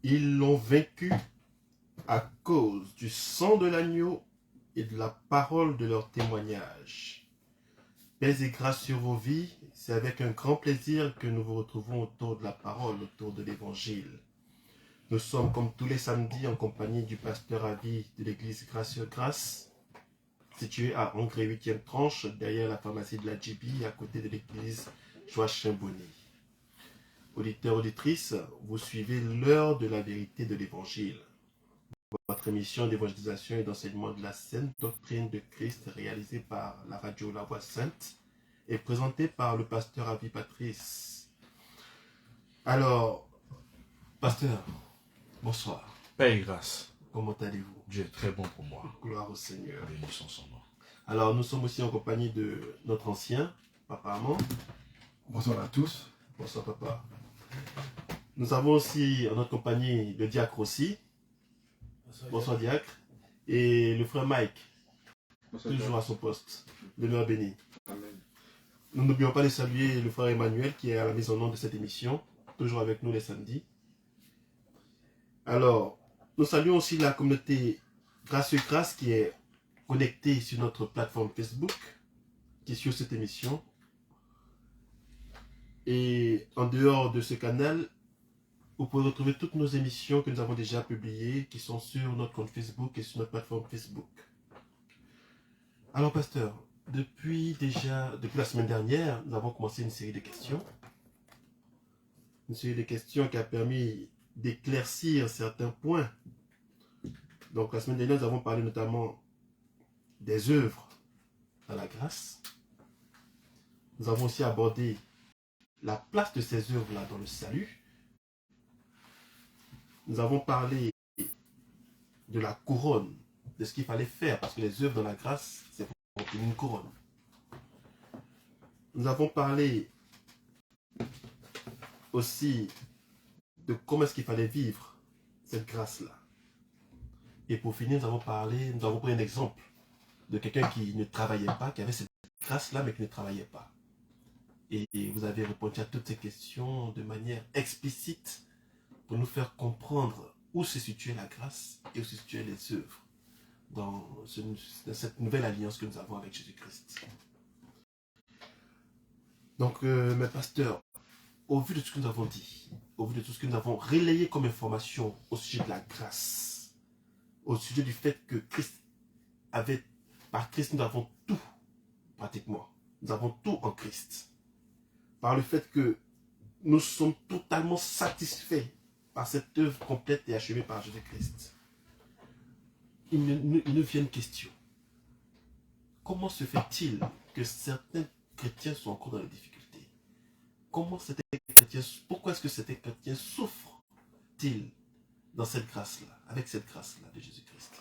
Ils l'ont vaincu à cause du sang de l'agneau et de la parole de leur témoignage. Paix et grâce sur vos vies, c'est avec un grand plaisir que nous vous retrouvons autour de la parole, autour de l'évangile. Nous sommes comme tous les samedis en compagnie du pasteur Avi de l'église Grâce sur Grâce, située à Angers 8e tranche, derrière la pharmacie de la GB, à côté de l'église Joachim-Bonnet. Auditeurs, auditrices, vous suivez l'heure de la vérité de l'évangile. Votre émission d'évangélisation et d'enseignement de la sainte doctrine de Christ réalisée par la radio La Voix Sainte et présentée par le pasteur Avi Patrice. Alors, pasteur, bonsoir. Paix et grâce. Comment allez-vous? Dieu est très bon pour moi. Gloire au Seigneur. Bénissons son nom. Alors, nous sommes aussi en compagnie de notre ancien, Papa Amand. Bonsoir à tous. Bonsoir, Papa. Nous avons aussi en notre compagnie le diacre aussi. Bonsoir, diacre. Et le frère Mike, Bonsoir, toujours à son poste. Demeure béni. Amen. Nous n'oublions pas de saluer le frère Emmanuel qui est à la mise en œuvre de cette émission, toujours avec nous les samedis. Alors, nous saluons aussi la communauté Grâce sur Grâce qui est connectée sur notre plateforme Facebook, qui suit cette émission. Et en dehors de ce canal, vous pouvez retrouver toutes nos émissions que nous avons déjà publiées, qui sont sur notre compte Facebook et sur notre plateforme Facebook. Alors, pasteur, depuis la semaine dernière, nous avons commencé une série de questions. Une série de questions qui a permis d'éclaircir certains points. Donc, la semaine dernière, nous avons parlé notamment des œuvres dans la grâce. Nous avons aussi abordé la place de ces œuvres-là dans le salut. Nous avons parlé de la couronne, de ce qu'il fallait faire, parce que les œuvres dans la grâce, c'est pour obtenir une couronne. Nous avons parlé aussi de comment est-ce qu'il fallait vivre cette grâce-là. Et pour finir, nous avons pris un exemple de quelqu'un qui ne travaillait pas, qui avait cette grâce-là, mais qui ne travaillait pas. Et vous avez répondu à toutes ces questions de manière explicite pour nous faire comprendre où se situait la grâce et où se situaient les œuvres dans cette nouvelle alliance que nous avons avec Jésus-Christ. Donc, mes pasteurs, au vu de ce que nous avons dit, au vu de tout ce que nous avons relayé comme information au sujet de la grâce, au sujet du fait que par Christ, nous avons tout, pratiquement. Nous avons tout en Christ. Par le fait que nous sommes totalement satisfaits par cette œuvre complète et achevée par Jésus-Christ. Il nous vient une question. Comment se fait-il que certains chrétiens sont encore dans les difficultés? Pourquoi est-ce que certains chrétiens souffrent-ils dans cette grâce-là, avec cette grâce-là de Jésus-Christ?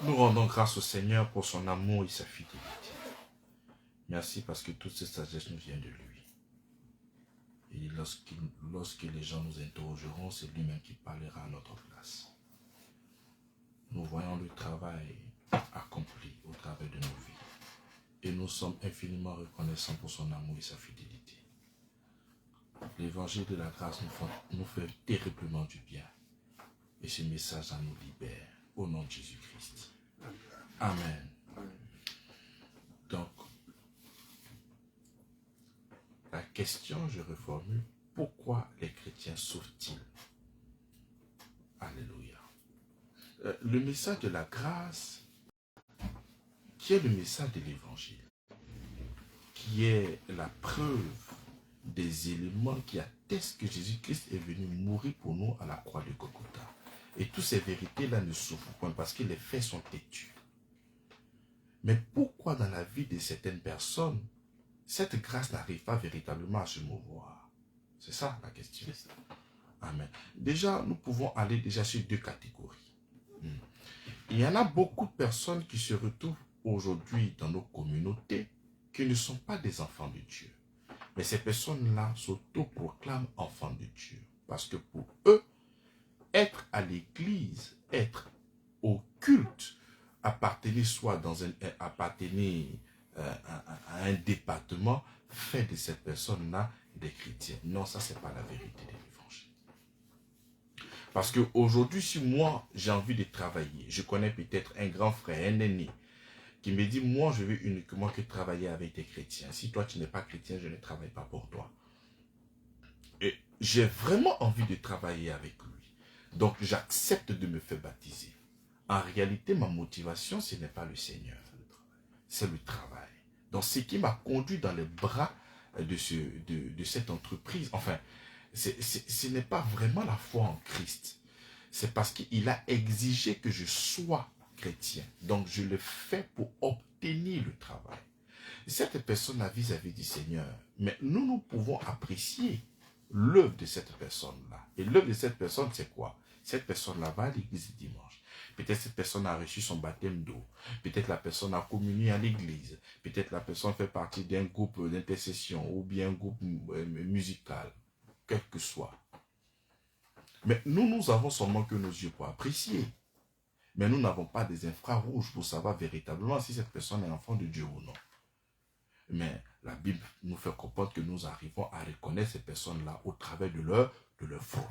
Nous rendons grâce au Seigneur pour son amour et sa fidélité. Merci parce que toute cette sagesse nous vient de lui. Et lorsque les gens nous interrogeront, c'est lui-même qui parlera à notre place. Nous voyons le travail accompli au travers de nos vies. Et nous sommes infiniment reconnaissants pour son amour et sa fidélité. L'évangile de la grâce nous fait terriblement du bien. Et ce message nous libère au nom de Jésus-Christ. Amen. Donc, la question, je reformule, pourquoi les chrétiens souffrent-ils? Alléluia. Le message de la grâce, qui est le message de l'évangile, qui est la preuve des éléments qui attestent que Jésus-Christ est venu mourir pour nous à la croix de Golgotha. Et toutes ces vérités-là ne souffrent point parce que les faits sont têtus. Mais pourquoi dans la vie de certaines personnes, cette grâce n'arrive pas véritablement à se mouvoir? C'est ça la question. Amen. Déjà, nous pouvons aller déjà sur deux catégories. Il y en a beaucoup de personnes qui se retrouvent aujourd'hui dans nos communautés qui ne sont pas des enfants de Dieu. Mais ces personnes-là s'autoproclament enfants de Dieu. Parce que pour eux, être à l'église, être au culte, appartenir à un département, fait de cette personne-là des chrétiens. Non, ça, ce n'est pas la vérité de l'évangile. Parce qu'aujourd'hui, si moi, j'ai envie de travailler, je connais peut-être un grand frère, un aîné, qui me dit, moi, je veux uniquement que travailler avec des chrétiens. Si toi, tu n'es pas chrétien, je ne travaille pas pour toi. Et j'ai vraiment envie de travailler avec lui. Donc, j'accepte de me faire baptiser. En réalité, ma motivation, ce n'est pas le Seigneur. C'est le travail. Donc, ce qui m'a conduit dans les bras de cette entreprise, enfin, ce n'est pas vraiment la foi en Christ. C'est parce qu'il a exigé que je sois chrétien. Donc, je le fais pour obtenir le travail. Cette personne a vis-à-vis du Seigneur. Mais nous pouvons apprécier l'œuvre de cette personne-là. Et l'œuvre de cette personne, c'est quoi? Cette personne-là va à l'église dimanche. Peut-être cette personne a reçu son baptême d'eau. Peut-être la personne a communié à l'église. Peut-être la personne fait partie d'un groupe d'intercession ou bien un groupe musical. Quel que soit. Mais nous avons seulement que nos yeux pour apprécier. Mais nous n'avons pas des infrarouges pour savoir véritablement si cette personne est enfant de Dieu ou non. Mais la Bible nous fait comprendre que nous arrivons à reconnaître ces personnes-là au travers de leurs fruits.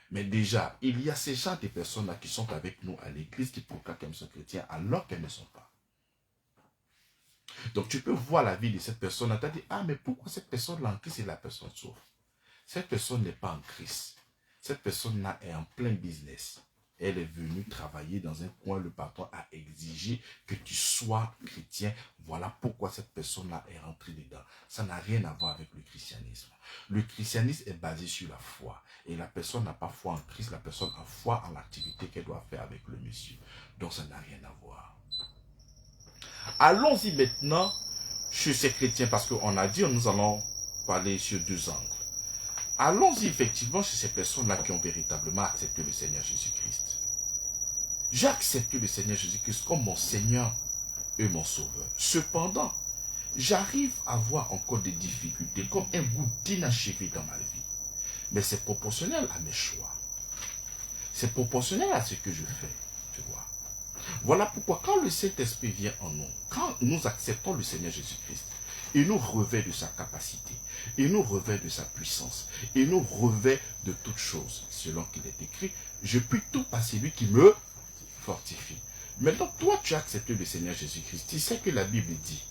Mais déjà, il y a ces gens de personnes-là qui sont avec nous à l'église qui proclament qu'elles sont chrétiennes alors qu'elles ne sont pas. Donc tu peux voir la vie de cette personne-là, tu te dis, ah mais pourquoi cette personne-là en Christ et la personne souffre? Cette personne n'est pas en Christ. Cette personne-là est en plein business. Elle est venue travailler dans un coin, le patron a exigé que tu sois chrétien. Voilà pourquoi cette personne-là est rentrée dedans. Ça n'a rien à voir avec le christianisme. Le christianisme est basé sur la foi. Et la personne n'a pas foi en Christ, la personne a foi en l'activité qu'elle doit faire avec le monsieur. Donc ça n'a rien à voir. Allons-y maintenant chez ces chrétiens, parce qu'on a dit, nous allons parler sur deux angles. Allons-y effectivement chez ces personnes-là qui ont véritablement accepté le Seigneur Jésus-Christ. J'ai accepté le Seigneur Jésus-Christ comme mon Seigneur et mon Sauveur. Cependant, j'arrive à voir encore des difficultés, comme un goût d'inachevé dans ma vie. Mais c'est proportionnel à mes choix. C'est proportionnel à ce que je fais, tu vois. Voilà pourquoi quand le Saint-Esprit vient en nous, quand nous acceptons le Seigneur Jésus-Christ, il nous revêt de sa capacité, il nous revêt de sa puissance, il nous revêt de toutes choses. Selon qu'il est écrit, je puis tout par celui qui me fortifie. Maintenant, toi, tu as accepté le Seigneur Jésus-Christ. Tu sais que la Bible dit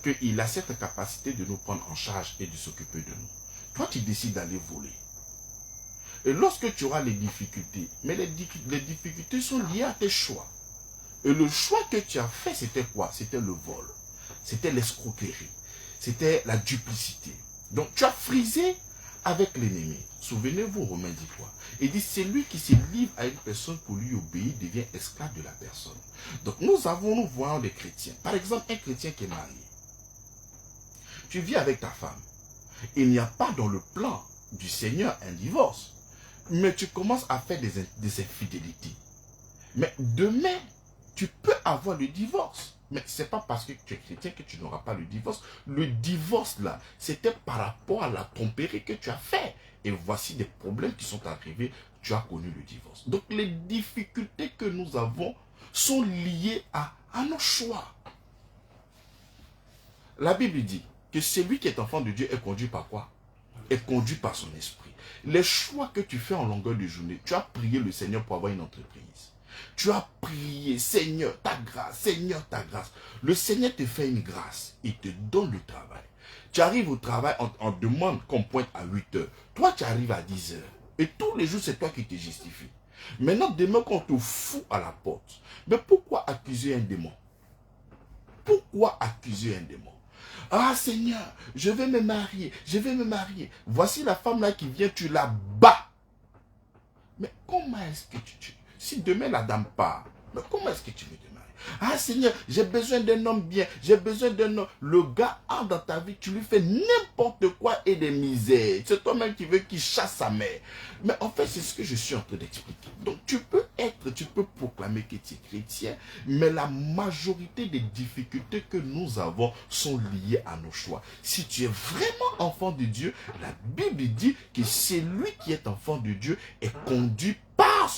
qu'il a cette capacité de nous prendre en charge et de s'occuper de nous. Toi, tu décides d'aller voler. Et lorsque tu auras les difficultés, mais les difficultés sont liées à tes choix. Et le choix que tu as fait, c'était quoi? C'était le vol. C'était l'escroquerie. C'était la duplicité. Donc, tu as frisé avec l'ennemi. Souvenez-vous, Romain dit quoi? Il dit, c'est lui qui se livre à une personne pour lui obéir, devient esclave de la personne. Donc, nous voyons des chrétiens. Par exemple, un chrétien qui est marié. Tu vis avec ta femme. Il n'y a pas dans le plan du Seigneur un divorce. Mais tu commences à faire des infidélités. Mais demain, tu peux avoir le divorce. Mais ce n'est pas parce que tu es chrétien que tu n'auras pas le divorce. Le divorce là, c'était par rapport à la tromperie que tu as fait. Et voici des problèmes qui sont arrivés. Tu as connu le divorce. Donc les difficultés que nous avons sont liées à nos choix. La Bible dit que celui qui est enfant de Dieu est conduit par quoi? Est conduit par son esprit. Les choix que tu fais en longueur de journée, tu as prié le Seigneur pour avoir une entreprise. Tu as prié, Seigneur, ta grâce, Seigneur, ta grâce. Le Seigneur te fait une grâce. Il te donne le travail. Tu arrives au travail, on demande qu'on pointe à 8 heures. Toi, tu arrives à 10 heures. Et tous les jours, c'est toi qui te justifie. Maintenant, demain, qu'on te fout à la porte. Mais pourquoi accuser un démon? Pourquoi accuser un démon? Ah Seigneur, je vais me marier, je vais me marier. Voici la femme là qui vient, tu la bats. Mais comment est-ce que tu... Si demain la dame part, mais comment est-ce que tu veux te marier? Ah Seigneur, j'ai besoin d'un homme bien, j'ai besoin d'un homme. Le gars entre dans ta vie, tu lui fais n'importe quoi et des misères. C'est toi-même qui veux qu'il chasse sa mère. Mais en fait, c'est ce que je suis en train d'expliquer. Donc tu peux proclamer que tu es chrétien, mais la majorité des difficultés que nous avons sont liées à nos choix. Si tu es vraiment enfant de Dieu, la Bible dit que celui qui est enfant de Dieu est conduit par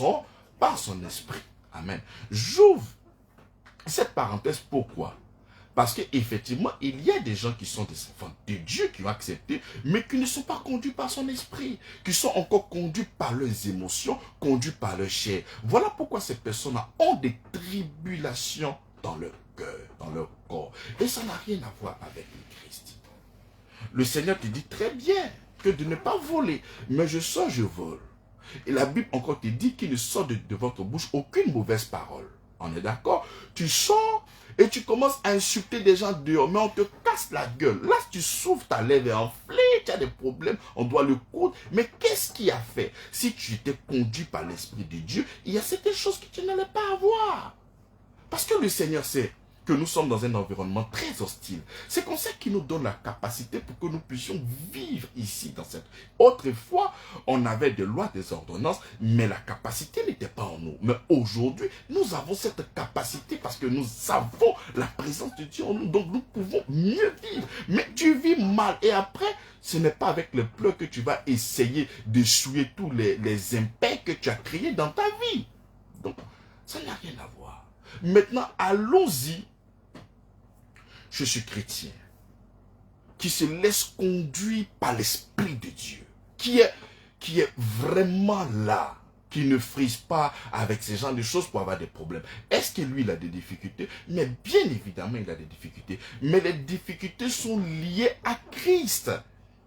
son esprit. Amen. J'ouvre cette parenthèse, pourquoi? Parce qu'effectivement, il y a des gens qui sont des enfants de Dieu, qui ont accepté, mais qui ne sont pas conduits par son esprit, qui sont encore conduits par leurs émotions, conduits par leur chair. Voilà pourquoi ces personnes-là ont des tribulations dans leur cœur, dans leur corps. Et ça n'a rien à voir avec le Christ. Le Seigneur te dit très bien que de ne pas voler, mais je sors, je vole. Et la Bible encore te dit qu'il ne sort de votre bouche aucune mauvaise parole. On est d'accord? Tu sors et tu commences à insulter des gens dehors, mais on te casse la gueule. Là, tu souffres, ta lèvre est enflée, tu as des problèmes, on doit le coudre. Mais qu'est-ce qui a fait? Si tu étais conduit par l'Esprit de Dieu, il y a certaines choses que tu n'allais pas avoir. Parce que le Seigneur sait que nous sommes dans un environnement très hostile. C'est comme ça qu'il nous donne la capacité pour que nous puissions vivre ici dans cette... Autrefois, on avait des lois, des ordonnances, mais la capacité n'était pas en nous. Mais aujourd'hui, nous avons cette capacité parce que nous avons la présence de Dieu en nous. Donc nous pouvons mieux vivre. Mais tu vis mal et après, ce n'est pas avec les pleurs que tu vas essayer d'essuyer tous les impairs que tu as créés dans ta vie. Donc, ça n'a rien à voir. Maintenant, allons-y. Je suis chrétien, qui se laisse conduire par l'Esprit de Dieu, qui est vraiment là, qui ne frise pas avec ce genre de choses pour avoir des problèmes. Est-ce que lui, il a des difficultés? Mais bien évidemment, il a des difficultés. Mais les difficultés sont liées à Christ,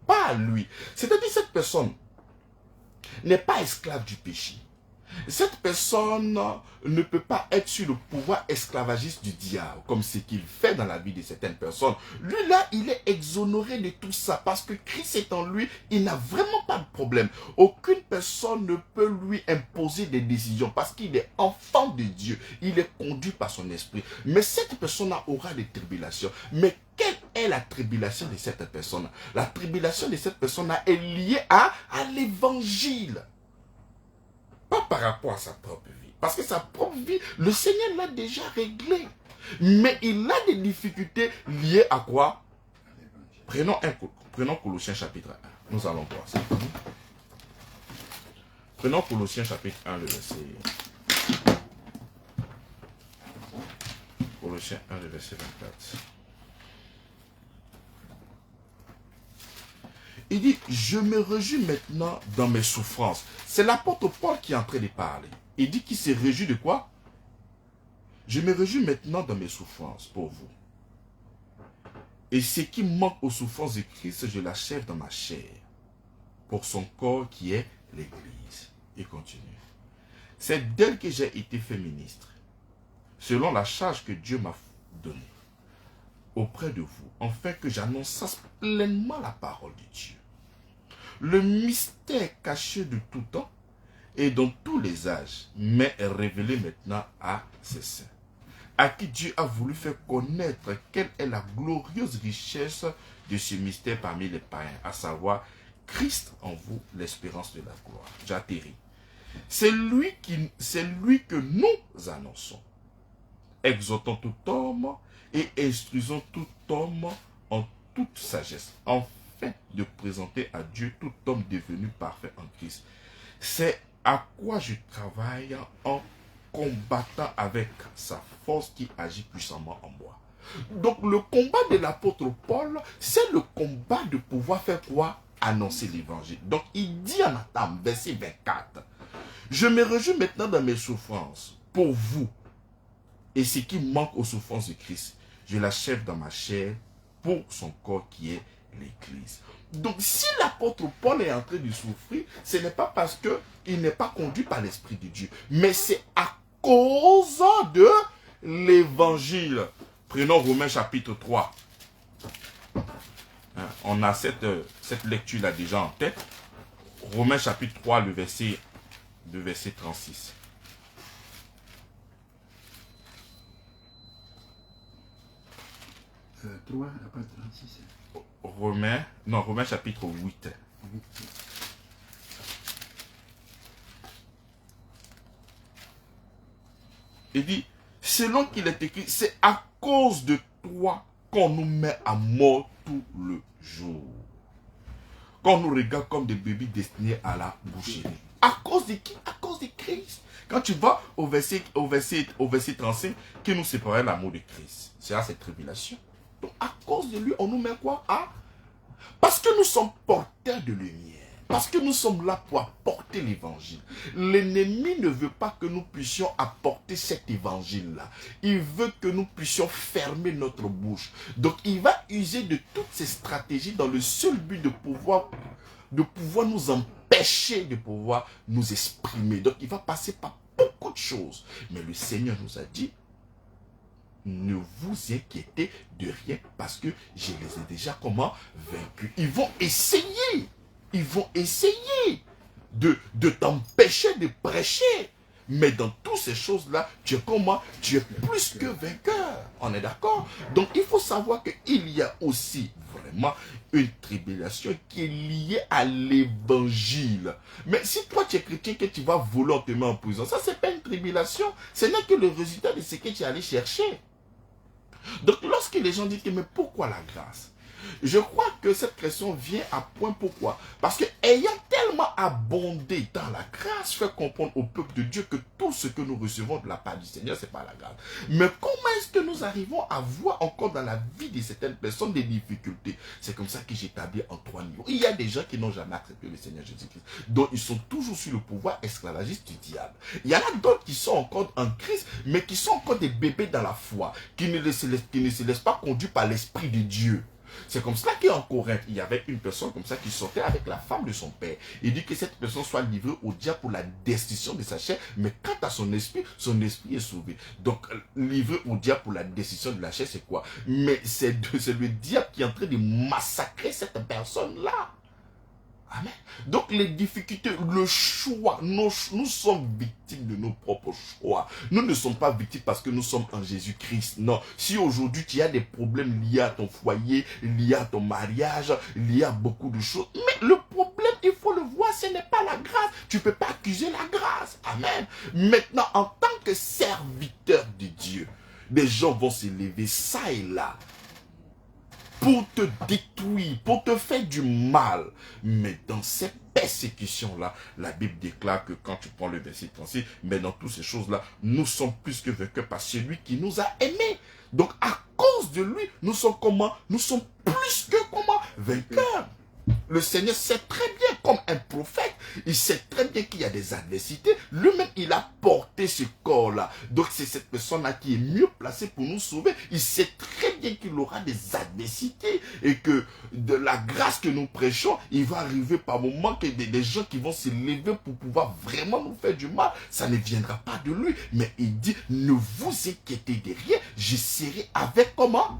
pas à lui. C'est-à-dire cette personne n'est pas esclave du péché. Cette personne ne peut pas être sur le pouvoir esclavagiste du diable, comme ce qu'il fait dans la vie de certaines personnes. Lui là, il est exonéré de tout ça, parce que Christ est en lui, il n'a vraiment pas de problème. Aucune personne ne peut lui imposer des décisions, parce qu'il est enfant de Dieu, il est conduit par son esprit. Mais cette personne-là aura des tribulations. Mais quelle est la tribulation de cette personne? La tribulation de cette personne-là est liée à l'évangile. Pas par rapport à sa propre vie. Parce que sa propre vie, le Seigneur l'a déjà réglé. Mais il a des difficultés liées à quoi? Prenons Colossiens chapitre 1. Nous allons voir ça. Prenons Colossiens chapitre 1, le verset. Colossiens 1, le verset 24. Il dit, je me réjouis maintenant dans mes souffrances. C'est l'apôtre Paul qui est en train de parler. Il dit qu'il se réjouit de quoi? Je me réjouis maintenant dans mes souffrances pour vous. Et ce qui manque aux souffrances de Christ, je l'achève dans ma chair. Pour son corps qui est l'Église. Il continue. C'est d'elle que j'ai été fait ministre. Selon la charge que Dieu m'a donnée. Auprès de vous, afin que j'annonçasse pleinement la parole de Dieu. Le mystère caché de tout temps et dans tous les âges, mais révélé maintenant à ses saints, à qui Dieu a voulu faire connaître quelle est la glorieuse richesse de ce mystère parmi les païens, à savoir Christ en vous, l'espérance de la gloire. J'atterris. C'est lui que nous annonçons, exhortant tout homme et instruisant tout homme en toute sagesse, afin de présenter à Dieu tout homme devenu parfait en Christ. C'est à quoi je travaille en combattant avec sa force qui agit puissamment en moi. Donc le combat de l'apôtre Paul, c'est le combat de pouvoir faire quoi? Annoncer l'évangile. Donc il dit en Nathan, verset 24, je me réjouis maintenant dans mes souffrances pour vous. Et ce qui manque aux souffrances de Christ, je l'achève dans ma chair pour son corps qui est l'Église. Donc si l'apôtre Paul est en train de souffrir, ce n'est pas parce qu'il n'est pas conduit par l'Esprit de Dieu, mais c'est à cause de l'Évangile. Prenons Romains chapitre 3. On a cette lecture-là déjà en tête. Romains chapitre 3, le verset 36. La page 36. Romains chapitre 8. Il dit, selon qu'il est écrit, c'est à cause de toi qu'on nous met à mort tout le jour. Qu'on nous regarde comme des bébés destinés à la boucherie. À cause de qui? À cause cause de Christ. Quand tu vas au verset 35, qui nous séparait l'amour de Christ. C'est à cette tribulation. Donc à cause de lui, on nous met quoi? Parce que nous sommes porteurs de lumière. Parce que nous sommes là pour apporter l'évangile. L'ennemi ne veut pas que nous puissions apporter cet évangile-là. Il veut que nous puissions fermer notre bouche. Donc il va user de toutes ces stratégies dans le seul but de pouvoir nous empêcher de pouvoir nous exprimer. Donc il va passer par beaucoup de choses. Mais le Seigneur nous a dit, ne vous inquiétez de rien parce que je les ai déjà vaincus. Ils vont essayer de t'empêcher de prêcher. Mais dans toutes ces choses-là, tu es plus que vainqueur. On est d'accord? Donc il faut savoir qu'il y a aussi vraiment une tribulation qui est liée à l'évangile. Mais si toi tu es chrétien que tu vas voler, on te met en prison, ça c'est pas une tribulation. Ce n'est que le résultat de ce que tu es allé chercher. Donc lorsque les gens disent que mais pourquoi la grâce? Je crois que cette question vient à point. Pourquoi? Parce que ayant tellement abondé dans la grâce, fait comprendre au peuple de Dieu que tout ce que nous recevons de la part du Seigneur, c'est pas la grâce. Mais comment est-ce que nous arrivons à voir encore dans la vie de certaines personnes des difficultés? C'est comme ça que j'établis en 3 niveaux. Il y a des gens qui n'ont jamais accepté le Seigneur Jésus-Christ, dont ils sont toujours sur le pouvoir esclavagiste du diable. Il y en a d'autres qui sont encore en Christ, mais qui sont encore des bébés dans la foi, qui ne se laissent pas conduire par l'Esprit de Dieu. C'est comme cela qu'en Corinthe, il y avait une personne comme ça qui sortait avec la femme de son père. Il dit que cette personne soit livrée au diable pour la destruction de sa chair, mais quant à son esprit est sauvé. Donc, livré au diable pour la destruction de la chair, c'est quoi? Mais c'est le diable qui est en train de massacrer cette personne-là. Amen. Donc les difficultés, le choix, nous sommes victimes de nos propres choix. Nous ne sommes pas victimes parce que nous sommes en Jésus-Christ. Non. Si aujourd'hui tu as des problèmes liés à ton foyer, liés à ton mariage, liés à beaucoup de choses, mais le problème, il faut le voir, ce n'est pas la grâce. Tu ne peux pas accuser la grâce. Amen. Maintenant, en tant que serviteur de Dieu, des gens vont s'élever ça et là pour te détruire, pour te faire du mal. Mais dans ces persécutions-là, la Bible déclare que quand tu prends le verset 36, mais dans toutes ces choses-là, nous sommes plus que vainqueurs par celui qui nous a aimés. Donc à cause de lui, nous sommes comment? Nous sommes plus que comment? Vainqueurs. Le Seigneur sait très bien, comme un prophète, il sait très bien qu'il y a des adversités. Lui-même, il a porté ce corps-là. Donc, c'est cette personne-là qui est mieux placée pour nous sauver. Il sait très bien qu'il aura des adversités et que de la grâce que nous prêchons, il va arriver par moment que des gens qui vont se lever pour pouvoir vraiment nous faire du mal. Ça ne viendra pas de lui. Mais il dit, ne vous inquiétez de rien, je serai avec comment?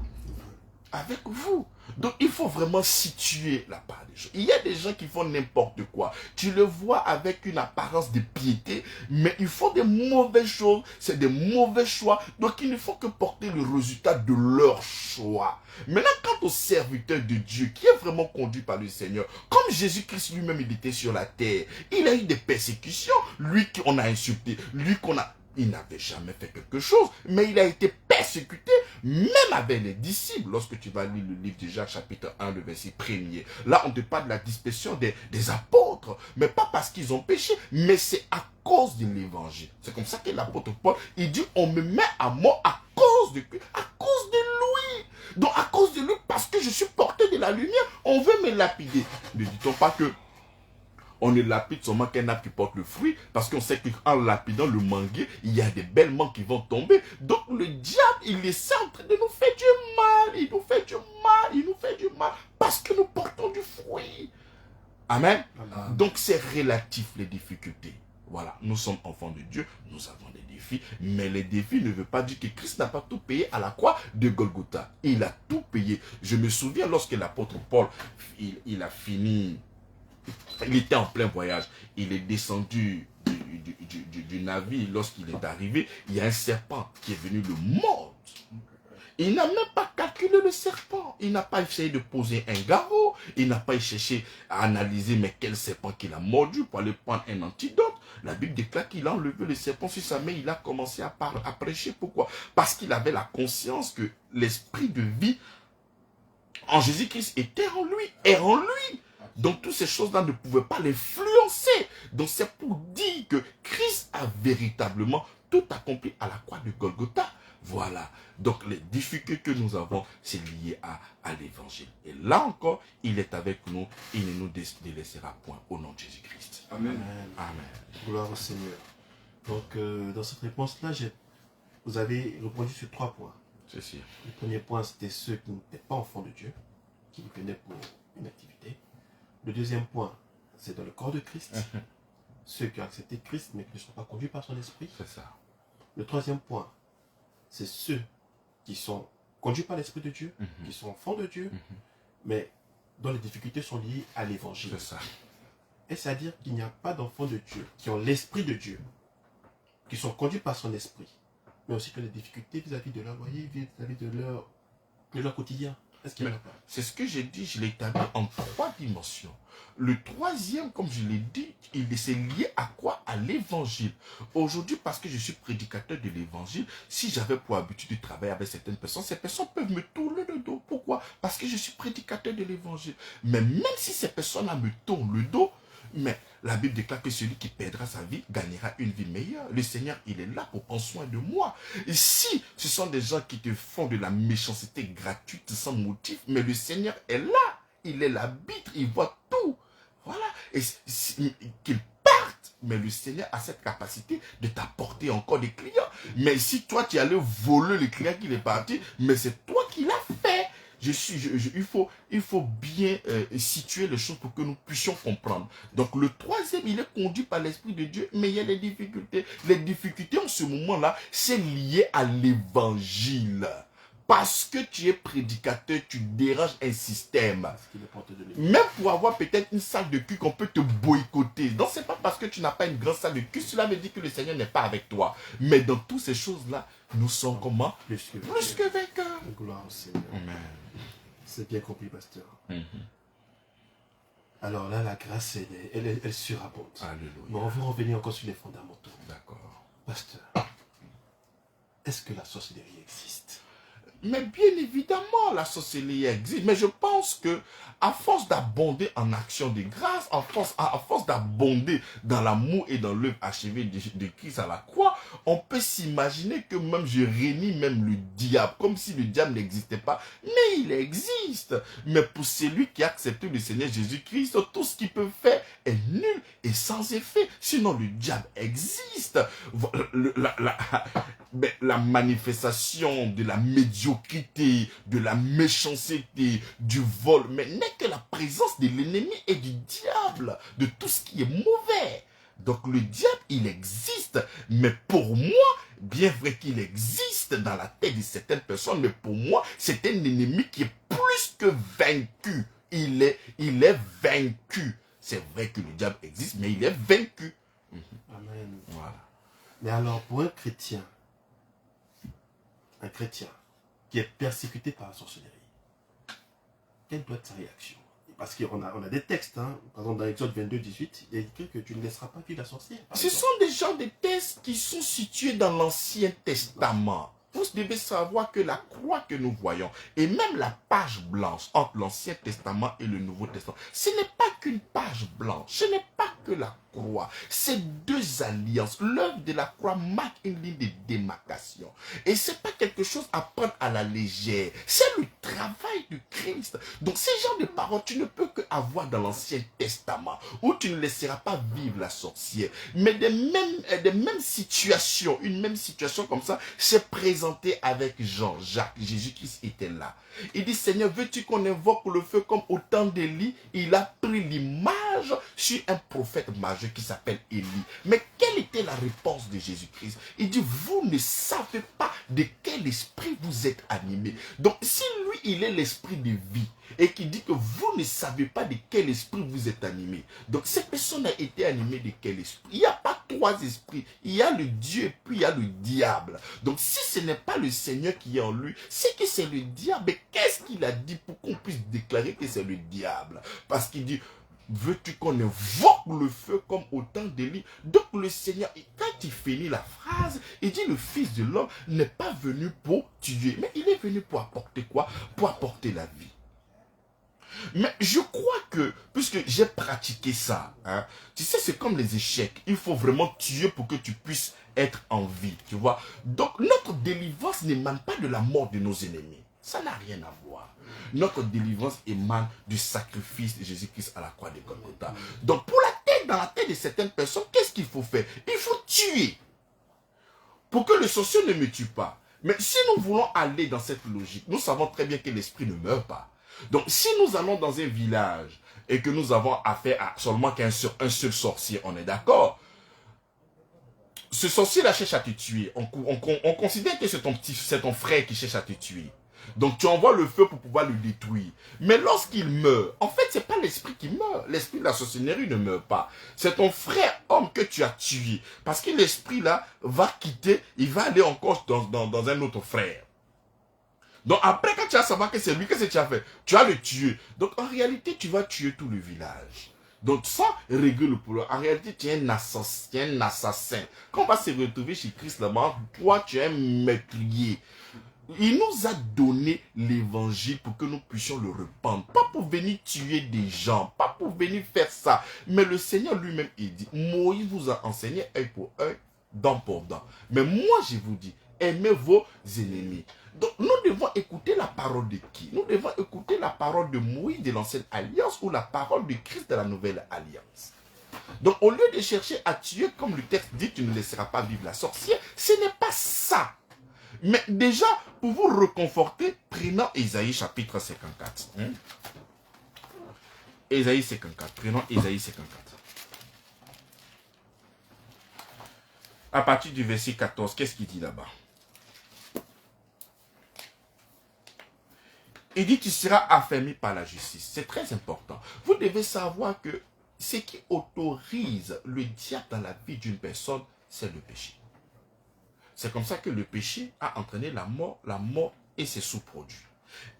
Avec vous. Donc il faut vraiment situer la part des choses. Il y a des gens qui font n'importe quoi. Tu le vois avec une apparence de piété, mais ils font des mauvaises choses. C'est des mauvais choix. Donc il ne faut que porter le résultat de leur choix. Maintenant, quant au serviteur de Dieu, qui est vraiment conduit par le Seigneur, comme Jésus-Christ lui-même, il était sur la terre, il a eu des persécutions. Lui qu'on a insulté, lui qu'on a... Il n'avait jamais fait quelque chose, mais il a été persécuté, même avec les disciples. Lorsque tu vas lire le livre de Jacques, chapitre 1, le verset 1er, là, on te parle de la dispersion des apôtres, mais pas parce qu'ils ont péché, mais c'est à cause de l'évangile. C'est comme ça que l'apôtre Paul, il dit, on me met à mort à cause de qui? À cause de lui. Donc, à cause de lui, parce que je suis porté de la lumière, on veut me lapider. Ne dit-on pas que on ne lapide seulement qu'un arbre qui porte le fruit, parce qu'on sait qu'en lapidant le manguier, il y a des belles mangues qui vont tomber. Donc le diable, il est en train de nous faire du mal, il nous fait du mal, il nous fait du mal, parce que nous portons du fruit. Amen. Amen. Donc c'est relatif les difficultés. Voilà, nous sommes enfants de Dieu, nous avons des défis, mais les défis ne veulent pas dire que Christ n'a pas tout payé à la croix de Golgotha. Il a tout payé. Je me souviens lorsque l'apôtre Paul, il a fini... Il était en plein voyage. Il est descendu du navire. Lorsqu'il est arrivé, il y a un serpent qui est venu le mordre. Il n'a même pas calculé le serpent. Il n'a pas essayé de poser un garrot. Il n'a pas cherché à analyser mais quel serpent qu'il a mordu pour aller prendre un antidote. La Bible déclare qu'il a enlevé le serpent sur sa main. Il a commencé à prêcher. Pourquoi? Parce qu'il avait la conscience que l'esprit de vie en Jésus-Christ était en lui et en lui. Donc toutes ces choses-là ne pouvaient pas l'influencer. Donc c'est pour dire que Christ a véritablement tout accompli à la croix de Golgotha. Voilà. Donc les difficultés que nous avons, c'est lié à l'évangile. Et là encore, il est avec nous. Il ne nous délaissera point au nom de Jésus-Christ. Amen. Amen. Amen. Gloire au Seigneur. Donc, dans cette réponse-là, vous avez répondu sur 3 points. C'est sûr. Le premier point, c'était ceux qui n'étaient pas enfants de Dieu, qui venaient pour une activité. Le deuxième point, c'est dans le corps de Christ. Ceux qui ont accepté Christ, mais qui ne sont pas conduits par son esprit. C'est ça. Le troisième point, c'est ceux qui sont conduits par l'Esprit de Dieu, qui sont enfants de Dieu, mais dont les difficultés sont liées à l'évangile. C'est ça. Et c'est-à-dire qu'il n'y a pas d'enfants de Dieu qui ont l'Esprit de Dieu, qui sont conduits par son esprit, mais aussi qui ont des difficultés vis-à-vis de leur loyer, vis-à-vis de leur quotidien. Est-ce qu'il y en a pas? C'est ce que j'ai dit, je l'ai établi en 3 dimensions. Le troisième, comme je l'ai dit, c'est lié à quoi? À l'évangile. Aujourd'hui, parce que je suis prédicateur de l'évangile, si j'avais pour habitude de travailler avec certaines personnes, ces personnes peuvent me tourner le dos. Pourquoi? Parce que je suis prédicateur de l'évangile. Mais même si ces personnes-là me tournent le dos, mais la Bible déclare que celui qui perdra sa vie gagnera une vie meilleure. Le Seigneur, il est là pour prendre soin de moi. Et si ce sont des gens qui te font de la méchanceté gratuite sans motif, mais le Seigneur est là. Il est l'arbitre, il voit tout. Voilà. Et qu'ils partent, mais le Seigneur a cette capacité de t'apporter encore des clients. Mais si toi, tu allais voler le client qui est parti, mais c'est toi qui l'as fait. Il faut bien situer les choses pour que nous puissions comprendre. Donc le troisième, il est conduit par l'Esprit de Dieu, mais il y a des difficultés. Les difficultés en ce moment-là, c'est lié à l'évangile. Parce que tu es prédicateur, tu déranges un système. Même pour avoir peut-être une salle de culte, on peut te boycotter. Donc c'est pas parce que tu n'as pas une grande salle de culte, cela veut dire que le Seigneur n'est pas avec toi. Mais dans toutes ces choses-là, nous sommes comment? Plus que vainqueurs. Gloire au Seigneur. Amen. C'est bien compris, pasteur. Alors là, la grâce, elle surabonde. Alléluia. Mais on va revenir encore sur les fondamentaux. D'accord. Pasteur, est-ce que la sorcellerie existe? Mais bien évidemment, la sorcellerie existe. Mais je pense que à force d'abonder en action de grâce, à force d'abonder dans l'amour et dans l'œuvre achevée de Christ à la croix, on peut s'imaginer que même je réunis même le diable, comme si le diable n'existait pas. Mais il existe. Mais pour celui qui a accepté le Seigneur Jésus-Christ, tout ce qu'il peut faire est nul et sans effet. Sinon, le diable existe. La manifestation de la médiocrité, de la méchanceté, du vol, mais n'est que la présence de l'ennemi et du diable, de tout ce qui est mauvais. Donc le diable, il existe, mais pour moi, bien vrai qu'il existe dans la tête de certaines personnes, mais pour moi, c'est un ennemi qui est plus que vaincu. Il est vaincu. C'est vrai que le diable existe, mais il est vaincu. Amen. Voilà. Mais alors, pour un chrétien qui est persécuté par la sorcellerie, quelle doit être sa réaction? Parce qu'on a des textes, hein. Par exemple dans Exode 22, 18, il est écrit que tu ne laisseras pas vivre la sorcière. Ce sont des gens des textes qui sont situés dans l'Ancien Testament. Vous devez savoir que la croix que nous voyons, et même la page blanche entre l'Ancien Testament et le Nouveau Testament, ce n'est pas qu'une page blanche, ce n'est pas que la croix. C'est deux alliances. L'œuvre de la croix marque une ligne de démarcation. Et ce n'est pas quelque chose à prendre à la légère. C'est le travail du Christ. Donc ces genres de paroles, tu ne peux qu'avoir dans l'Ancien Testament, où tu ne laisseras pas vivre la sorcière. Mais des mêmes situations, une même situation comme ça, s'est présentée avec Jean-Jacques. Jésus-Christ était là. Il dit, Seigneur, veux-tu qu'on invoque le feu comme au temps d'Élie? Il a pris l'image sur un prophète majeur qui s'appelle Élie. Mais quelle était la réponse de Jésus-Christ? Il dit, vous ne savez pas de quel esprit vous êtes animé. Donc, si lui, il est l'esprit de vie, et qui dit que vous ne savez pas de quel esprit vous êtes animé. Donc, cette personne a été animée de quel esprit? Il n'y a pas trois esprits. Il y a le Dieu et puis il y a le diable. Donc, si ce n'est pas le Seigneur qui est en lui, c'est que c'est le diable. Mais qu'est-ce qu'il a dit pour qu'on puisse déclarer que c'est le diable? Parce qu'il dit, veux-tu qu'on invoque le feu comme au temps d'Élie? Donc le Seigneur, quand il finit la phrase, il dit le Fils de l'homme n'est pas venu pour tuer, mais il est venu pour apporter quoi? Pour apporter la vie. Mais je crois que, puisque j'ai pratiqué ça, hein, tu sais, c'est comme les échecs. Il faut vraiment tuer pour que tu puisses être en vie, tu vois. Donc, notre délivrance n'émane pas de la mort de nos ennemis. Ça n'a rien à voir. Notre délivrance émane du sacrifice de Jésus-Christ à la croix de Golgotha. Donc, pour la tête, dans la tête de certaines personnes, qu'est-ce qu'il faut faire? Il faut tuer. Pour que le sorcier ne me tue pas. Mais si nous voulons aller dans cette logique, nous savons très bien que l'esprit ne meurt pas. Donc, si nous allons dans un village et que nous avons affaire à seulement qu'un seul sorcier, on est d'accord. Ce sorcier-là cherche à te tuer. On considère que c'est ton frère qui cherche à te tuer. Donc, tu envoies le feu pour pouvoir le détruire. Mais lorsqu'il meurt, en fait, c'est pas l'esprit qui meurt. L'esprit de la sorcellerie ne meurt pas. C'est ton frère homme que tu as tué. Parce que l'esprit là va quitter, il va aller encore dans un autre frère. Donc après, quand tu vas savoir que c'est lui, qu'est-ce que tu as fait? Tu vas le tuer. Donc en réalité, tu vas tuer tout le village. Donc ça règle le problème. En réalité, tu es un assassin. Quand on va se retrouver chez Christ là-bas, toi, tu es un meurtrier. Il nous a donné l'évangile pour que nous puissions le répandre. Pas pour venir tuer des gens, pas pour venir faire ça. Mais le Seigneur lui-même, il dit, Moïse vous a enseigné œil pour œil, dent pour dent. Mais moi, je vous dis, aimez vos ennemis. Donc, nous devons écouter la parole de qui? Nous devons écouter la parole de Moïse de l'ancienne alliance ou la parole de Christ de la nouvelle alliance. Donc, au lieu de chercher à tuer, comme le texte dit, tu ne laisseras pas vivre la sorcière, ce n'est pas ça. Mais déjà, pour vous reconforter, prenons Ésaïe chapitre 54. Ésaïe 54. Prenons Ésaïe 54. À partir du verset 14, qu'est-ce qu'il dit là-bas? Il dit, tu seras affermi par la justice. C'est très important. Vous devez savoir que ce qui autorise le diable dans la vie d'une personne, c'est le péché. C'est comme ça que le péché a entraîné la mort et ses sous-produits.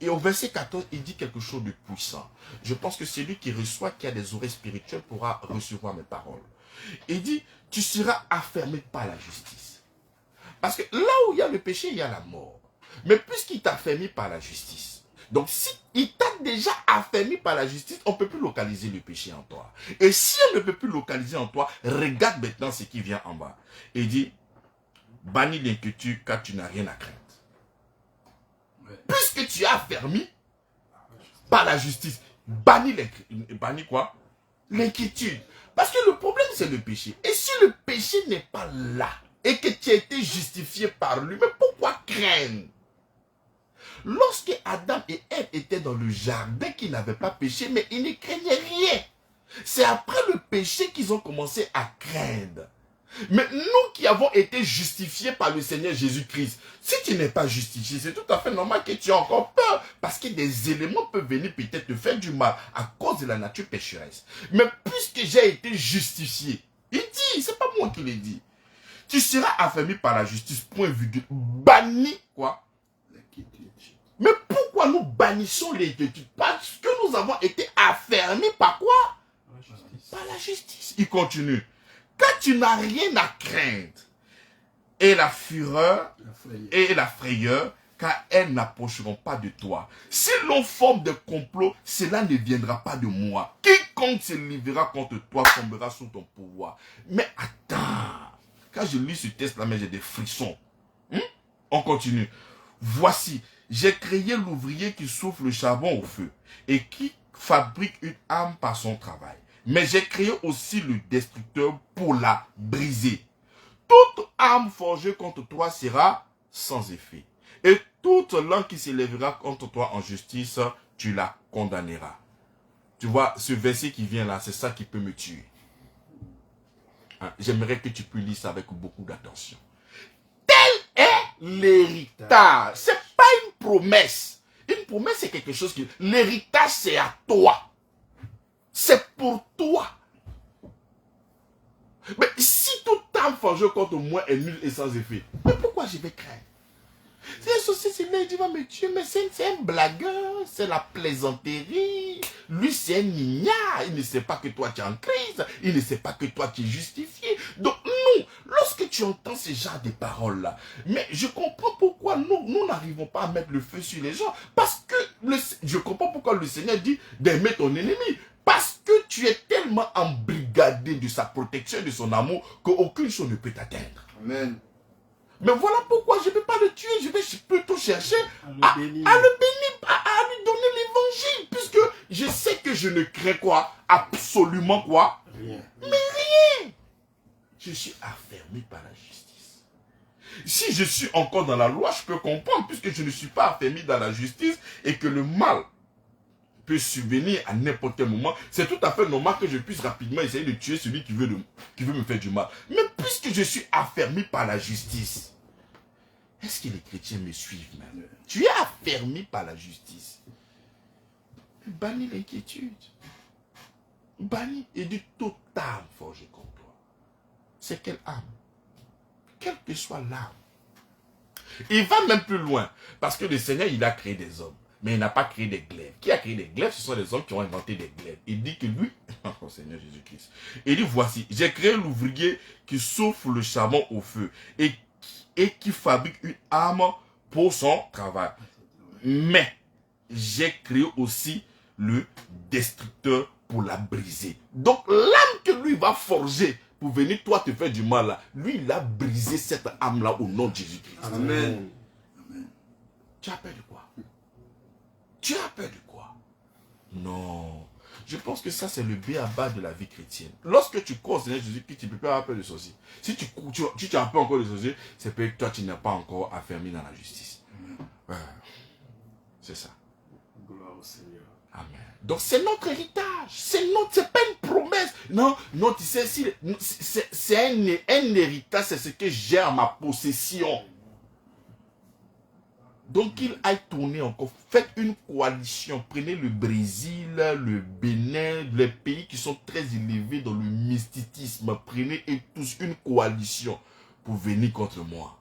Et au verset 14, il dit quelque chose de puissant. Je pense que celui qui reçoit, qui a des oreilles spirituelles, pourra recevoir mes paroles. Il dit, tu seras affermé par la justice. Parce que là où il y a le péché, il y a la mort. Mais puisqu'il t'a affermi par la justice, donc si il t'a déjà affermi par la justice, on ne peut plus localiser le péché en toi. Et si on ne peut plus localiser en toi, regarde maintenant ce qui vient en bas. Il dit, bannis l'inquiétude car tu n'as rien à craindre. Ouais. Puisque tu es affermi par la justice, bannis quoi? L'inquiétude. Parce que le problème c'est le péché. Et si le péché n'est pas là et que tu as été justifié par lui, mais pourquoi craindre? Lorsque Adam et Ève étaient dans le jardin, qu'ils n'avaient pas péché, mais ils ne craignaient rien. C'est après le péché qu'ils ont commencé à craindre. Mais nous qui avons été justifiés par le Seigneur Jésus-Christ, si tu n'es pas justifié, c'est tout à fait normal que tu aies encore peur. Parce que des éléments peuvent venir peut-être te faire du mal à cause de la nature pécheresse. Mais puisque j'ai été justifié, il dit, c'est pas moi qui l'ai dit. Tu seras affermi par la justice, point virgule, banni quoi? Mais pourquoi nous bannissons l'inquiétude? Parce que nous avons été affermis par quoi? Par la justice. Il continue. Quand tu n'as rien à craindre, et la fureur et la frayeur, car elles n'approcheront pas de toi. Si l'on forme des complots, cela ne viendra pas de moi. Quiconque se livrera contre toi tombera sous ton pouvoir. Mais attends, quand je lis ce texte-là, j'ai des frissons. On continue. Voici, j'ai créé l'ouvrier qui souffle le charbon au feu et qui fabrique une arme par son travail. Mais j'ai créé aussi le destructeur pour la briser. Toute arme forgée contre toi sera sans effet. Et toute langue qui s'élèvera contre toi en justice, tu la condamneras. Tu vois, ce verset qui vient là, c'est ça qui peut me tuer. J'aimerais que tu puisses lire ça avec beaucoup d'attention. Tel est l'héritage. C'est pas une promesse. Une promesse, c'est quelque chose qui... L'héritage, c'est à toi. C'est pour toi. Mais si toute âme forgée contre moi est nulle et sans effet, mais pourquoi je vais craindre? C'est un souci, c'est là, il dit, va me tuer, mais c'est un blagueur, c'est la plaisanterie. Lui, c'est un ignare. Il ne sait pas que toi, tu es en crise. Il ne sait pas que toi, tu es justifié. Donc, nous, lorsque tu entends ce genre de paroles-là, mais je comprends pourquoi nous n'arrivons pas à mettre le feu sur les gens. Parce que je comprends pourquoi le Seigneur dit d'aimer ton ennemi. Parce que tu es tellement embrigadé de sa protection et de son amour qu'aucune chose ne peut t'atteindre. Amen. Mais voilà pourquoi je ne peux pas le tuer, je vais plutôt chercher À le bénir. à le bénir, à lui donner l'évangile, puisque je sais que je ne crée quoi? Absolument quoi? Rien. Je suis affermi par la justice. Si je suis encore dans la loi, je peux comprendre, puisque je ne suis pas affermi dans la justice et que le mal peut subvenir à n'importe quel moment, c'est tout à fait normal que je puisse rapidement essayer de tuer celui qui veut me faire du mal. Mais puisque je suis affermi par la justice, est-ce que les chrétiens me suivent même? Tu es affermi par la justice. Bannis l'inquiétude. Bannis et de toute âme forgée contre toi. C'est quelle âme? Quelle que soit l'âme. Il va même plus loin. Parce que le Seigneur, il a créé des hommes. Mais il n'a pas créé des glaives. Qui a créé des glaives? Ce sont les hommes qui ont inventé des glaives. Il dit que lui, oh Seigneur Jésus-Christ, il dit voici, j'ai créé l'ouvrier qui souffle le charbon au feu et qui fabrique une arme pour son travail. Mais j'ai créé aussi le destructeur pour la briser. Donc l'âme que lui va forger pour venir toi te faire du mal là, lui il a brisé cette âme là au nom de Jésus-Christ. Amen. Tu as peur de quoi? Tu as peur de quoi? Non. Je pense que ça, c'est le b.a.-ba de la vie chrétienne. Lorsque tu crois au Seigneur Jésus-Christ, tu ne peux pas avoir peur de sorcier. Si tu as peur encore de sorcier, c'est parce que toi, tu n'es pas encore affermi dans la justice. Ouais. C'est ça. Gloire au Seigneur. Amen. Donc, c'est notre héritage. C'est pas une promesse. Non, non, tu sais, c'est un héritage, c'est ce que j'ai à ma possession. Donc qu'il aille tourner encore. Faites une coalition. Prenez le Brésil, le Bénin, les pays qui sont très élevés dans le mysticisme. Prenez tous une coalition pour venir contre moi.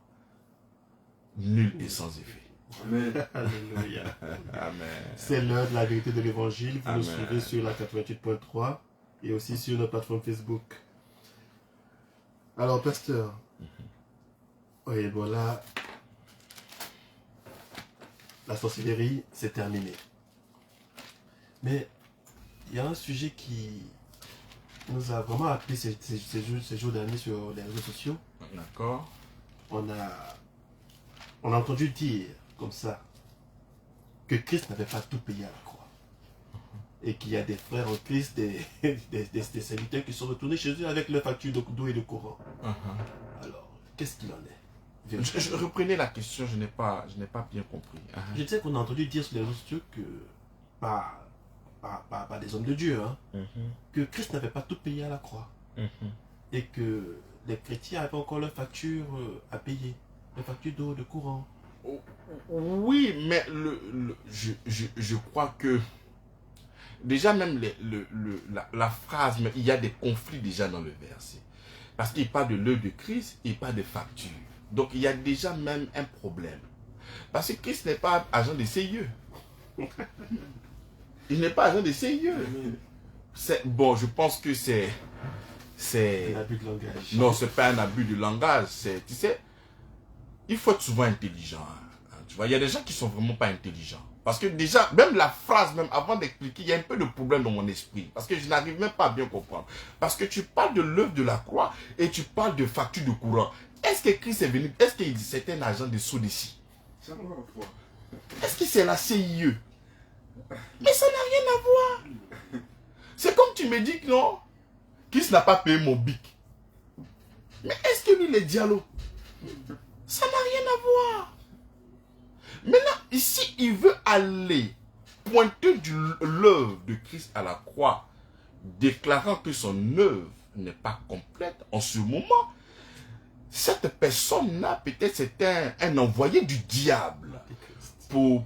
Nul et sans effet. Amen. Alléluia. Amen. C'est l'heure de la vérité de l'évangile. Vous Amen. nous suivez sur la 88.3 et aussi sur notre plateforme Facebook. Alors, pasteur. Oui, bon là, la sorcellerie, c'est terminé. Mais il y a un sujet qui nous a vraiment appelé ces jours derniers sur les réseaux sociaux. D'accord. On a entendu dire comme ça que Christ n'avait pas tout payé à la croix. Et qu'il y a des frères en Christ, des serviteurs qui sont retournés chez eux avec leur facture d'eau et de courant. Alors, qu'est-ce qu'il en est? Je reprenais la question, je n'ai pas bien compris. Je sais qu'on a entendu dire sur les réseaux sociaux que, par des hommes de Dieu, hein, que Christ n'avait pas tout payé à la croix. Et que les chrétiens avaient encore leur facture à payer, leur facture d'eau, de courant. Oui, mais je crois que déjà même la phrase, mais il y a des conflits déjà dans le verset. Parce qu'il parle de l'œuvre de Christ, il parle de facture. Donc il y a déjà même un problème. Parce que Christ n'est pas agent de CIE. Il n'est pas agent de CIE. Bon, je pense que c'est Un abus de langage. non, c'est pas un abus de langage. Tu sais, il faut être souvent intelligent. Tu vois, il y a des gens qui sont vraiment pas intelligents. Parce que déjà, même la phrase, même avant d'expliquer, il y a un peu de problème dans mon esprit. Parce que je n'arrive même pas à bien comprendre. Parce que tu parles de l'œuvre de la croix et tu parles de facture de courant. Est-ce que Christ est venu? Est-ce que c'est un agent de Sodeci? Est-ce que c'est la CIE? Mais ça n'a rien à voir. C'est comme tu me dis que non, Christ n'a pas payé mon bic. Mais est-ce que lui, les dialogues? Ça n'a rien à voir. Maintenant, ici, il veut aller pointer l'œuvre de Christ à la croix, déclarant que son œuvre n'est pas complète en ce moment. Cette personne-là, peut-être c'était un envoyé du diable pour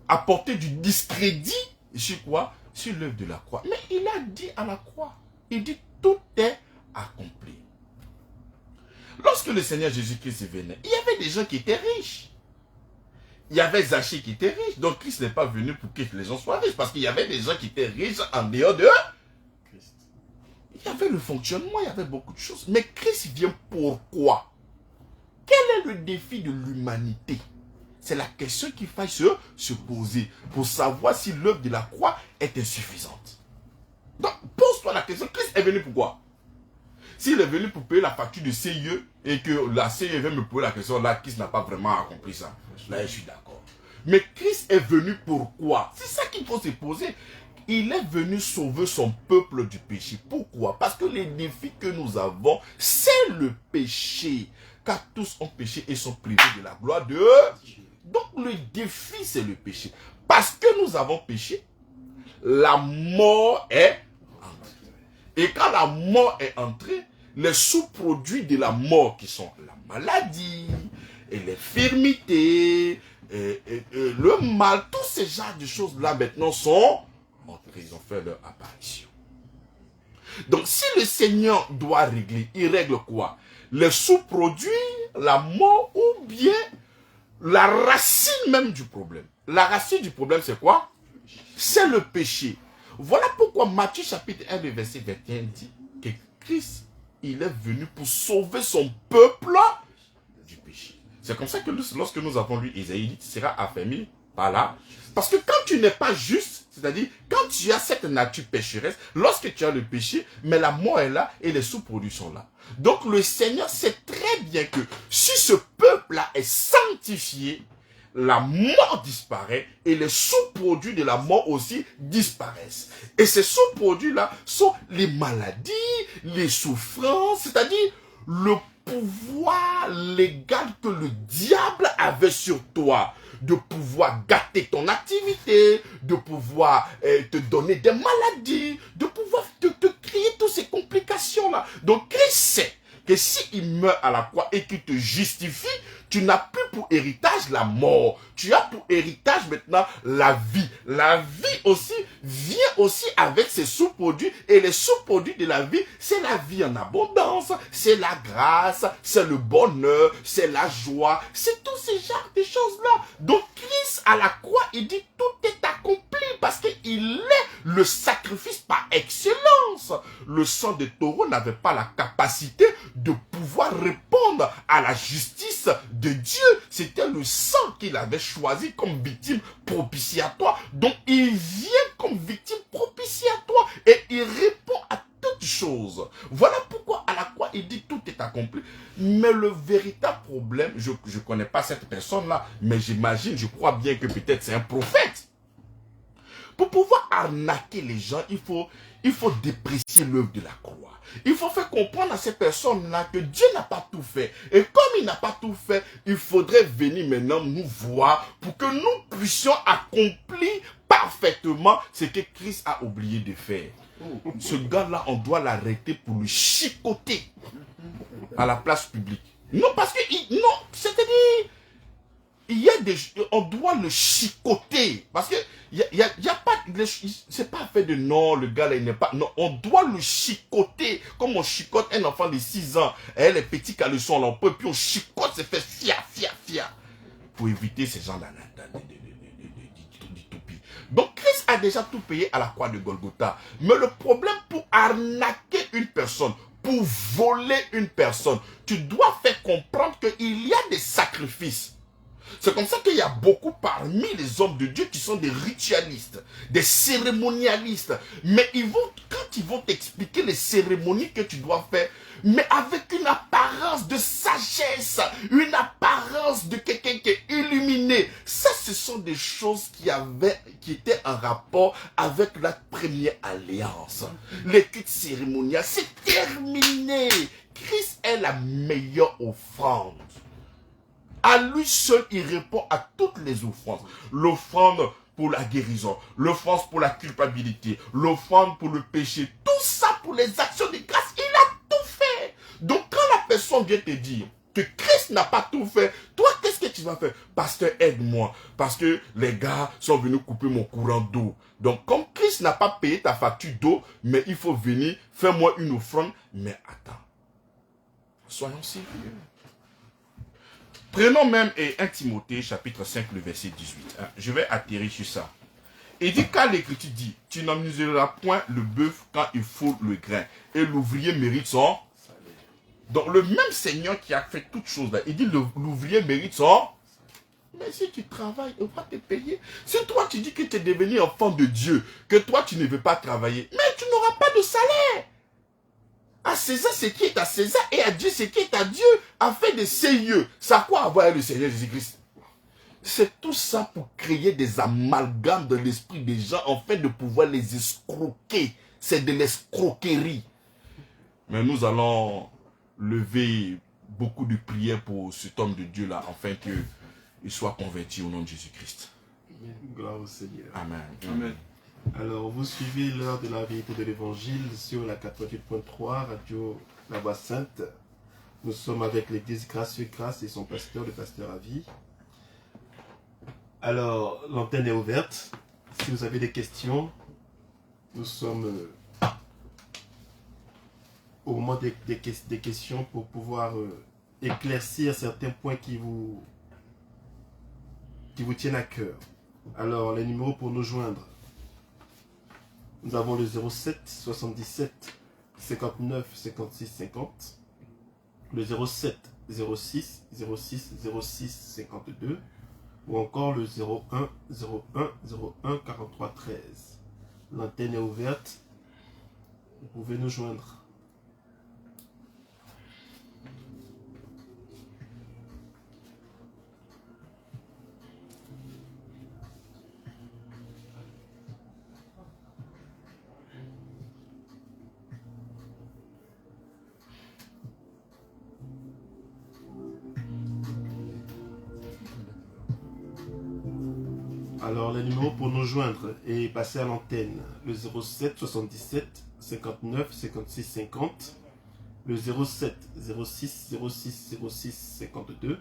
apporter du discrédit sur quoi? Sur l'œuvre de la croix. Mais il a dit à la croix, il dit tout est accompli. Lorsque le Seigneur Jésus-Christ venait, il y avait des gens qui étaient riches. Il y avait Zachée qui était riche. Donc Christ n'est pas venu pour que les gens soient riches. Parce qu'il y avait des gens qui étaient riches en dehors de eux. il y avait le fonctionnement, il y avait beaucoup de choses. Mais Christ vient pourquoi? Quel est le défi de l'humanité? C'est la question qu'il faut se poser pour savoir si l'œuvre de la croix est insuffisante. Donc, pose-toi la question, Christ est venu pourquoi? S'il est venu pour payer la facture de CIE et que la CIE vient me poser la question, là, Christ n'a pas vraiment accompli ça. Là, je suis d'accord. Mais Christ est venu pourquoi? C'est ça qu'il faut se poser. Il est venu sauver son peuple du péché. Pourquoi? Parce que les défis que nous avons, c'est le péché. Car tous ont péché et sont privés de la gloire de Dieu. Donc le défi, c'est le péché. Parce que nous avons péché, la mort est entrée. Et quand la mort est entrée, les sous-produits de la mort qui sont la maladie, et l'infirmité, le mal, tous ces genres de choses-là maintenant sont entrés, ils ont fait leur apparition. Donc si le Seigneur doit régler, il règle quoi? Les sous-produits, la mort ou bien la racine même du problème. La racine du problème, c'est quoi? C'est le péché. Voilà pourquoi Matthieu chapitre 1, verset 21 dit que Christ, il est venu pour sauver son peuple du péché. C'est comme ça que lorsque nous avons lu Isaïe, il sera affermi par là. Parce que quand tu n'es pas juste, c'est-à-dire quand tu as cette nature pécheresse, lorsque tu as le péché, mais la mort est là et les sous-produits sont là. Donc le Seigneur sait très bien que si ce peuple-là est sanctifié, la mort disparaît et les sous-produits de la mort aussi disparaissent. Et ces sous-produits-là sont les maladies, les souffrances, c'est-à-dire le pouvoir légal que le diable avait sur toi, de pouvoir gâter ton activité, de pouvoir te donner des maladies, de pouvoir te créer toutes ces complications-là. Donc Christ sait que s'il meurt à la croix et qu'il te justifie, tu n'as plus pour héritage la mort. Tu as pour héritage maintenant la vie. La vie aussi vient aussi avec ses sous-produits. Et les sous-produits de la vie, c'est la vie en abondance, c'est la grâce, c'est le bonheur, c'est la joie. C'est tous ces genres de choses-là. Donc Christ à la croix, il dit tout est accompli parce qu'il est le sacrifice par excellence. Le sang de taureau n'avait pas la capacité de pouvoir répondre à la justice de Dieu. C'était le sang qu'il avait choisi comme victime propitiatoire. Donc il vient comme victime propitiatoire et il répond à toutes choses. Voilà pourquoi à la croix il dit tout est accompli. Mais le véritable problème, je ne connais pas cette personne-là, mais j'imagine, je crois bien que peut-être c'est un prophète. Pour pouvoir arnaquer les gens, il faut déprécier l'œuvre de la croix. Il faut faire comprendre à ces personnes-là que Dieu n'a pas tout fait. Et comme il n'a pas tout fait, il faudrait venir maintenant nous voir pour que nous puissions accomplir parfaitement ce que Christ a oublié de faire. Ce gars-là, on doit l'arrêter pour le chicoter à la place publique. Non, parce que, non, c'est-à-dire, il y a des, on doit le chicoter. Parce que, il y a pas, c'est pas fait de non, le gars là, il n'est pas, non, on doit le chicoter. Comme on chicote un enfant de 6 ans, et les petits caleçons là, on peut, puis on chicote, c'est fait fia. Pour éviter ces gens d'utopie. Donc, Christ a déjà tout payé à la croix de Golgotha. Mais le problème pour arnaquer une personne, pour voler une personne, tu dois faire comprendre qu'il y a des sacrifices. C'est comme ça qu'il y a beaucoup parmi les hommes de Dieu qui sont des ritualistes, des cérémonialistes. Mais quand ils vont t'expliquer les cérémonies que tu dois faire, mais avec une apparence de sagesse, une apparence de quelqu'un qui est illuminé. Ça, ce sont des choses qui étaient en rapport avec la première alliance. Les cultes cérémoniales, c'est terminé. Christ est la meilleure offrande. À lui seul, il répond à toutes les offrandes. L'offrande pour la guérison, l'offrande pour la culpabilité, l'offrande pour le péché. Tout ça pour les actions de grâce, il a tout fait. Donc quand la personne vient te dire que Christ n'a pas tout fait, toi, qu'est-ce que tu vas faire? Pasteur, aide-moi. Parce que les gars sont venus couper mon courant d'eau. Donc comme Christ n'a pas payé ta facture d'eau, mais il faut venir, fais-moi une offrande. Mais attends, soyons sérieux. Prenons même 1 Timothée chapitre 5, le verset 18. Je vais atterrir sur ça. Il dit, car l'Écriture dit, tu n'amuseras point le bœuf quand il foule le grain. Et l'ouvrier mérite son... Donc le même Seigneur qui a fait toutes choses là, il dit, l'ouvrier mérite son... Mais si tu travailles, on va te payer. Si toi tu dis que tu es devenu enfant de Dieu, que toi tu ne veux pas travailler, mais tu n'auras pas de salaire. À César ce qui est à César et à Dieu ce qui est à Dieu, afin de sérieux. Ça a quoi à voir avec le Seigneur Jésus-Christ? C'est tout ça pour créer des amalgames dans l'esprit des gens, afin de pouvoir les escroquer. C'est de l'escroquerie. Mais nous allons lever beaucoup de prières pour cet homme de Dieu là, afin qu'il soit converti au nom de Jésus-Christ. Gloire au Seigneur. Amen. Amen. Alors, vous suivez l'heure de la vérité de l'évangile sur la 88.3 Radio La Voix Sainte. Nous sommes avec l'église Grâce sur Grâce et son pasteur, le pasteur Avi. Alors, l'antenne est ouverte. Si vous avez des questions, nous sommes au moment des questions pour pouvoir éclaircir certains points qui vous tiennent à cœur. Alors, les numéros pour nous joindre. Nous avons le 07 77 59 56 50, le 07 06 06 06 52 ou encore le 01 01 01 43 13. L'antenne est ouverte. Vous pouvez nous joindre. Alors, les numéros pour nous joindre et passer à l'antenne, le 07 77 59 56 50, le 07 06 06 06 52,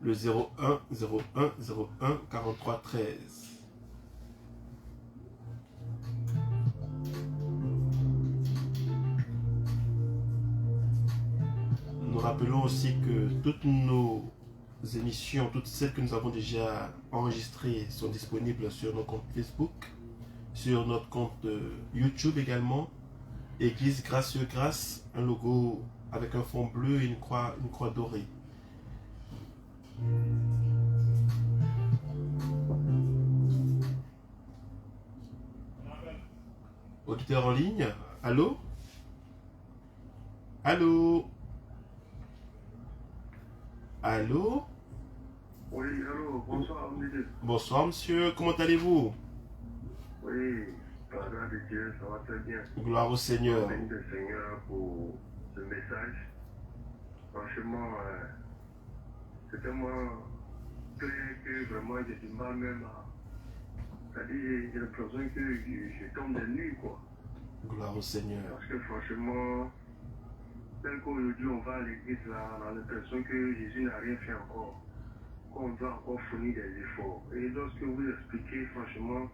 le 01 01 01 43 13. Nous rappelons aussi que toutes nos émissions, toutes celles que nous avons déjà enregistrées, sont disponibles sur nos comptes Facebook, sur notre compte YouTube également. Église Grâce sur Grâce, un logo avec un fond bleu et une croix dorée. Auditeur en ligne, allô? Allô? Allô? Oui, allô, bonsoir, monsieur. Bonsoir, monsieur. Comment allez-vous? Oui, par la grâce de Dieu, ça va très bien. Gloire au Seigneur. Merci le Seigneur pour ce message. Franchement, c'est tellement clair que vraiment j'ai du mal même à... C'est-à-dire, j'ai l'impression que je tombe de nuit, quoi. Gloire au Seigneur. Parce que franchement, tel qu'aujourd'hui on va à l'église là, on a l'impression que Jésus n'a rien fait encore. Qu'on doit encore fournir des efforts. Et lorsque vous expliquez, franchement,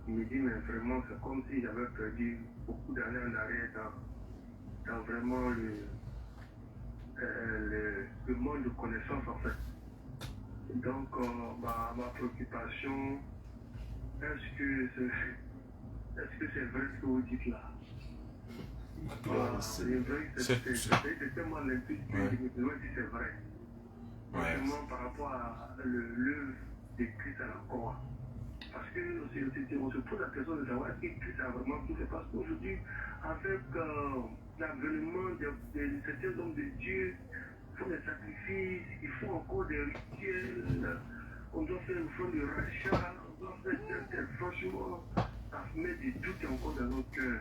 il me dit, mais vraiment, c'est comme si j'avais perdu beaucoup d'années en arrière dans vraiment le monde de connaissance, en fait. Et donc, ma préoccupation, est-ce que c'est vrai ce que vous dites là? Gloire au C'est Seigneur. vrai que c'est tellement limpide que je me demande si c'est vrai. Franchement, par rapport à l'œuvre de Christ à la croix. Parce que on se pose la question de savoir est-ce que Christ a vraiment tout fait. Parce qu'aujourd'hui, avec l'avènement de certains hommes de Dieu, ils font des sacrifices, ils font encore des rituels, on doit faire une forme de rachat, on doit faire franchement, ça met des doutes encore dans notre cœur.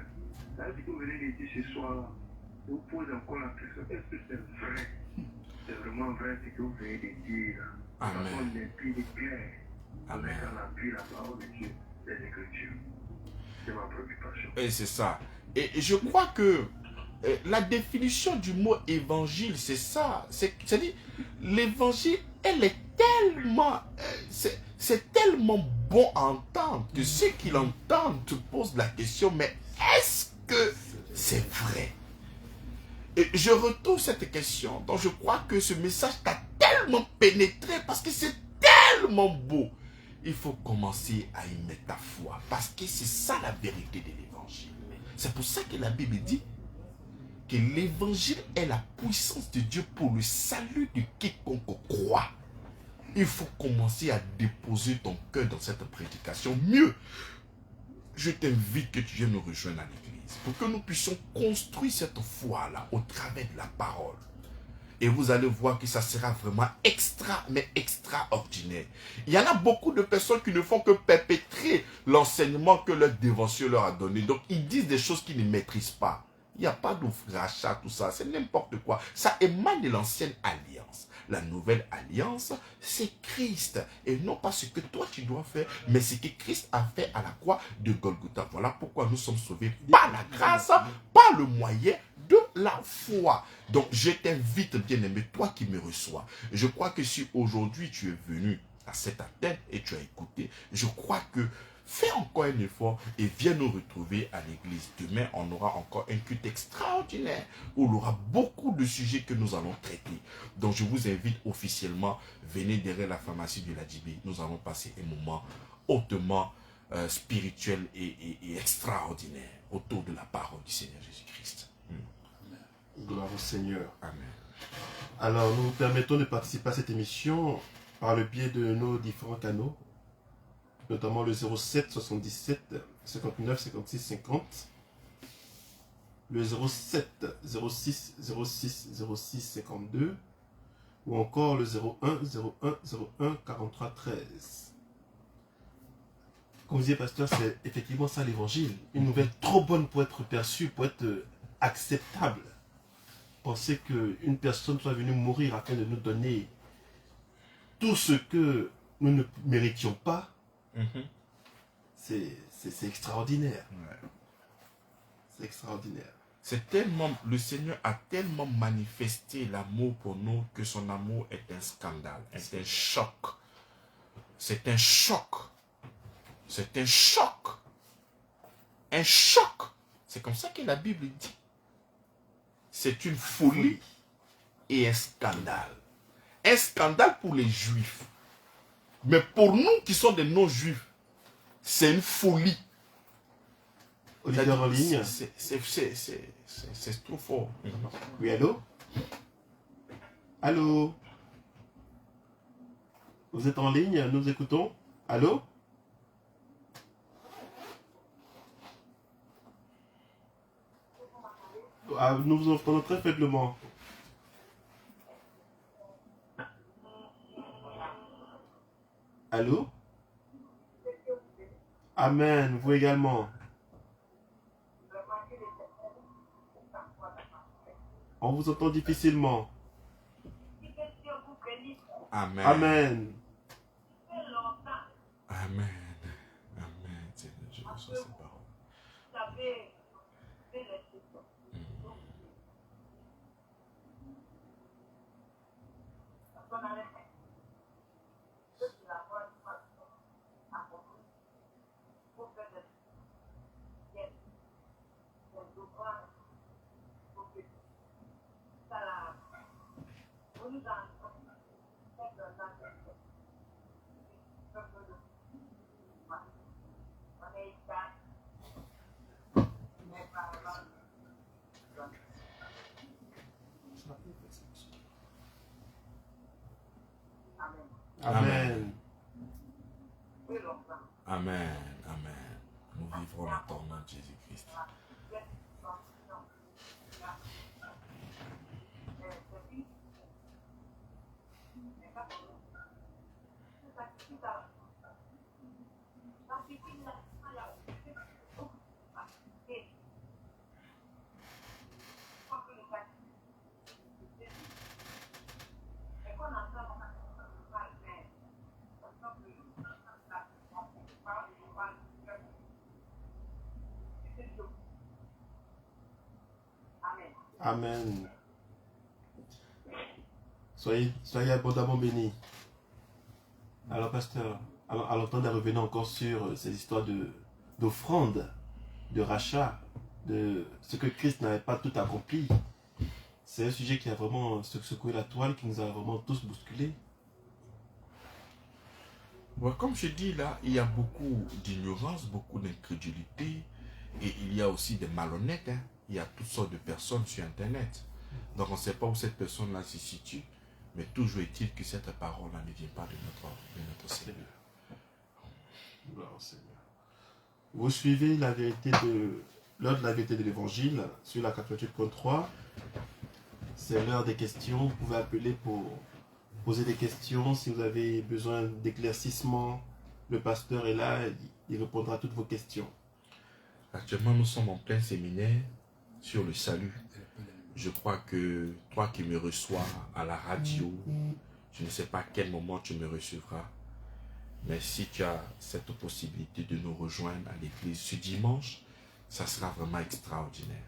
Là, ce que vous venez de dire ce soir, vous posez encore la question, est-ce que c'est vrai? C'est vraiment vrai ce que vous venez de dire. Amen. On n'est plus de clair. Amen. Avec un appui la parole de Dieu, les Écritures. C'est ma préoccupation. Et c'est ça. Et je crois que la définition du mot évangile, c'est ça. C'est-à-dire, l'évangile, elle est tellement... c'est tellement bon à entendre que ceux qui l'entendent se posent la question, mais est-ce que c'est vrai? Et je retrouve cette question. Donc je crois que ce message t'a tellement pénétré parce que c'est tellement beau. il faut commencer à y mettre ta foi. Parce que c'est ça la vérité de l'évangile. C'est pour ça que la Bible dit que l'évangile est la puissance de Dieu pour le salut de quiconque croit. Il faut commencer à déposer ton cœur dans cette prédication. Mieux, je t'invite que tu viennes nous rejoindre à l'église pour que nous puissions construire cette foi-là au travers de la parole. Et vous allez voir que ça sera vraiment extraordinaire. Il y en a beaucoup de personnes qui ne font que perpétrer l'enseignement que leur dévotion leur a donné. Donc, ils disent des choses qu'ils ne maîtrisent pas. Il n'y a pas de rachat, tout ça. C'est n'importe quoi. Ça émane de l'ancienne alliance. La nouvelle alliance, c'est Christ. Et non pas ce que toi tu dois faire, mais ce que Christ a fait à la croix de Golgotha. Voilà pourquoi nous sommes sauvés par la grâce, par le moyen de la foi. Donc je t'invite, bien-aimé, toi qui me reçois. Je crois que si aujourd'hui tu es venu à cette antenne et tu as écouté, je crois que fais encore un effort et viens nous retrouver à l'église. Demain, on aura encore un culte extraordinaire où il y aura beaucoup de sujets que nous allons traiter. Donc, je vous invite officiellement, venez derrière la pharmacie de la Djibé. Nous allons passer un moment hautement spirituel et extraordinaire autour de la parole du Seigneur Jésus-Christ. Gloire au Seigneur. Amen. Alors, nous nous permettons de participer à cette émission par le biais de nos différents canaux, notamment le 07 77 59 56 50, le 07 06 06 06 52, ou encore le 01 01 01 43 13. Comme vous disiez, pasteur, c'est effectivement ça l'évangile. Une nouvelle trop bonne pour être perçue, pour être acceptable. Penser qu'une personne soit venue mourir afin de nous donner tout ce que nous ne méritions pas, c'est extraordinaire. Ouais. C'est extraordinaire. C'est tellement, le Seigneur a tellement manifesté l'amour pour nous que son amour est un scandale, est un choc. C'est un choc. C'est un choc. Un choc. C'est comme ça que la Bible dit. C'est une folie et un scandale. Un scandale pour les Juifs. Mais pour nous qui sommes des non-Juifs, c'est une folie. Auditeur en ligne. C'est trop fort. Oui, allô? Allô? Vous êtes en ligne? Nous écoutons. Allô? Ah, nous vous entendons très faiblement. Allô? Amen, vous également. On vous entend difficilement. Amen. Amen. Amen. Amen. Seigneur, je reçois ces paroles. Amen. Amen. Amen. Nous vivrons dans ton nom, Jésus-Christ. Amen. Soyez abondamment bénis. Alors, pasteur, à l'entendre revenir encore sur ces histoires d'offrande, de rachat, de ce que Christ n'avait pas tout accompli, c'est un sujet qui a vraiment secoué la toile, qui nous a vraiment tous bousculés. Ouais, comme je dis là, il y a beaucoup d'ignorance, beaucoup d'incrédulité et il y a aussi des malhonnêtes. Hein. Il y a toutes sortes de personnes sur Internet. Donc on ne sait pas où cette personne-là se situe, mais toujours est-il que cette parole-là ne vient pas de notre Seigneur. Gloire au Seigneur. Vous suivez la vérité l'heure de la vérité de l'évangile sur la 88.3. C'est l'heure des questions. Vous pouvez appeler pour poser des questions. Si vous avez besoin d'éclaircissement, le pasteur est là, il répondra à toutes vos questions. Actuellement, nous sommes en plein séminaire sur le salut. Je crois que toi qui me reçois à la radio, je ne sais pas à quel moment tu me recevras, mais si tu as cette possibilité de nous rejoindre à l'église ce dimanche, ça sera vraiment extraordinaire.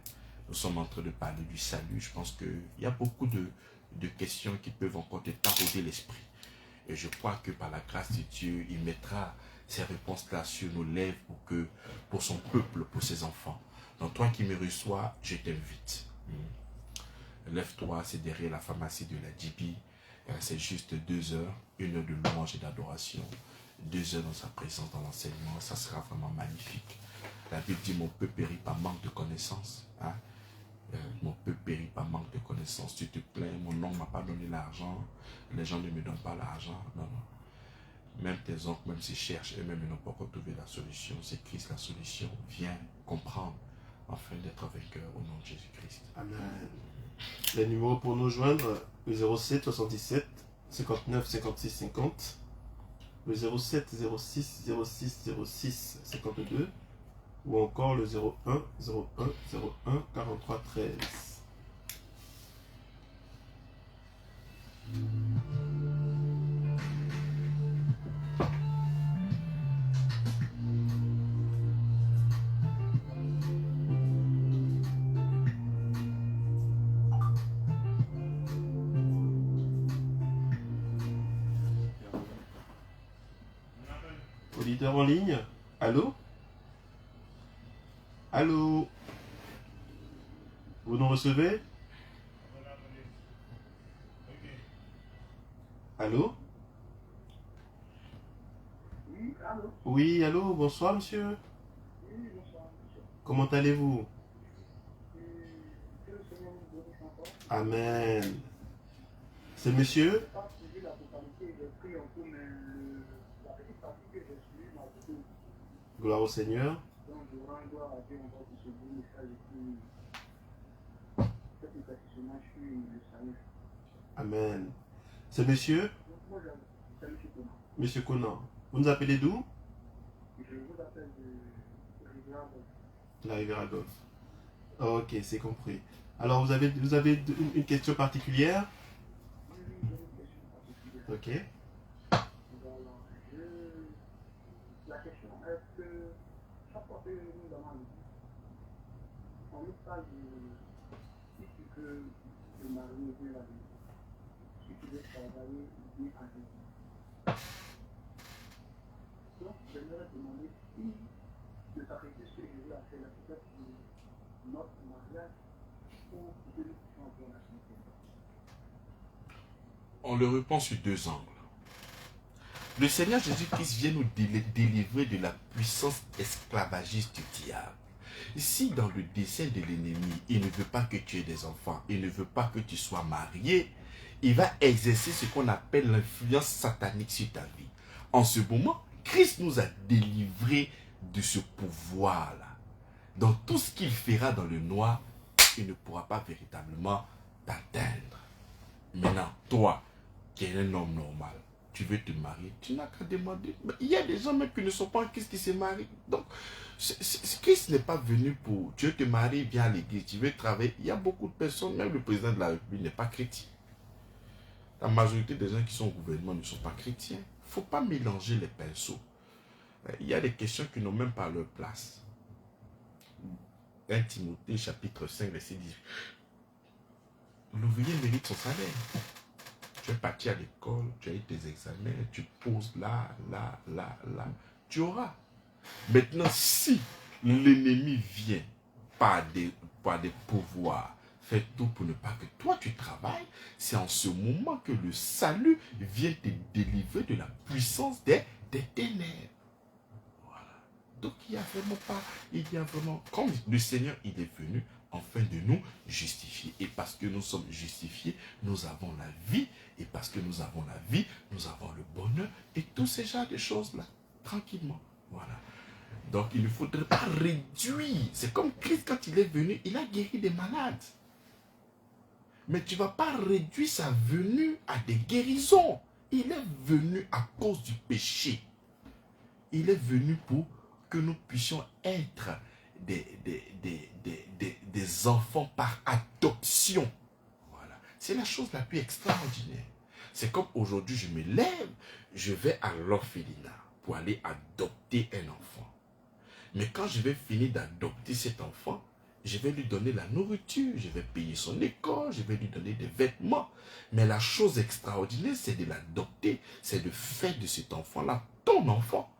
Nous sommes en train de parler du salut. Je pense qu'il y a beaucoup de questions qui peuvent encore te tarauder l'esprit. Et je crois que par la grâce de Dieu, il mettra ces réponses-là sur nos lèvres pour son peuple, pour ses enfants. Donc toi qui me reçois, je t'invite. Lève-toi, c'est derrière la pharmacie de la DB. C'est juste 2 heures, 1 heure de louange et d'adoration. 2 heures dans sa présence, dans l'enseignement. Ça sera vraiment magnifique. La Bible dit, mon peuple périt par manque de connaissances. Hein? Mon peuple périt par manque de connaissances. Tu te plains, mon oncle ne m'a pas donné l'argent. Les gens ne me donnent pas l'argent. Non, non. Même tes oncles, même s'ils cherchent, eux-mêmes, ils n'ont pas encore trouvé la solution. C'est Christ la solution. Viens comprendre afin d'être vainqueur au nom de Jésus-Christ. Amen. Les numéros pour nous joindre, le 07 77 59 56 50, le 07 06 06 06 52, ou encore le 01 01 01 43 13. Auditeur en ligne, allô? Allô? Vous nous recevez? Allô? Oui, allô? Oui, allô, bonsoir monsieur. Oui, bonsoir, monsieur. Comment allez-vous? Que le Seigneur nous bénisse encore. Amen. C'est monsieur? Je n'ai pas suivi la totalité des prix en cours, mais la petite partie que j'ai suivie m'a beaucoup. Gloire au Seigneur. Donc je rends gloire à Dieu encore pour ce beau message et puis cet éclaircissement sur le salut. Amen. C'est monsieur? Donc moi, c'est M. Thomas. Monsieur Conan. Vous nous appelez d'où? Je vous appelle de Rivière. La rivière Golf. Ok, c'est compris. Alors, vous avez une question particulière? Oui, j'ai une question particulière. Ok. Voilà. La question est que chaque fois que nous allons à l'église, on nous parle de si tu veux te marier bien la vie, si tu veux travailler bien à l'église. Donc, j'aimerais demander si le sacrifice que Jésus a fait, la peut-être pour notre mariage ou de nous qui sommes pour la santé. On le répond sur 2 angles. Le Seigneur Jésus-Christ vient nous délivrer de la puissance esclavagiste du diable. Si dans le dessein de l'ennemi, il ne veut pas que tu aies des enfants, il ne veut pas que tu sois marié, il va exercer ce qu'on appelle l'influence satanique sur ta vie. En ce moment, Christ nous a délivrés de ce pouvoir-là. Donc tout ce qu'il fera dans le noir, il ne pourra pas véritablement t'atteindre. Maintenant, toi, qui es un homme normal, tu veux te marier, tu n'as qu'à demander. Mais il y a des gens même qui ne sont pas en Christ qui se marient. Donc, Christ n'est pas venu pour... Tu veux te marier, viens à l'église, tu veux travailler. Il y a beaucoup de personnes, même le président de la République n'est pas chrétien. La majorité des gens qui sont au gouvernement ne sont pas chrétiens. Il ne faut pas mélanger les pinceaux. Il y a des questions qui n'ont même pas leur place. 1 Timothée chapitre 5, verset 18. L'ouvrier mérite son salaire. Tu es parti à l'école, tu as eu tes examens, tu poses là, là, là, là. Tu auras. Maintenant, si l'ennemi vient par des pouvoirs, fais tout pour ne pas que toi tu travailles, c'est en ce moment que le salut vient te délivrer de la puissance des des ténèbres. Voilà. Donc il y a vraiment, comme le Seigneur, il est venu afin de nous justifier. Et parce que nous sommes justifiés, nous avons la vie. Et parce que nous avons la vie, nous avons le bonheur. Et tous ces genres de choses-là, tranquillement. Voilà. Donc il ne faudrait pas réduire. C'est comme Christ, quand il est venu, il a guéri des malades. Mais tu ne vas pas réduire sa venue à des guérisons. Il est venu à cause du péché. Il est venu pour que nous puissions être des enfants par adoption. Voilà. C'est la chose la plus extraordinaire. C'est comme aujourd'hui, je me lève, je vais à l'orphelinat pour aller adopter un enfant. Mais quand je vais finir d'adopter cet enfant, je vais lui donner la nourriture, je vais payer son école, je vais lui donner des vêtements. Mais la chose extraordinaire, c'est de l'adopter, c'est de faire de cet enfant-là ton enfant.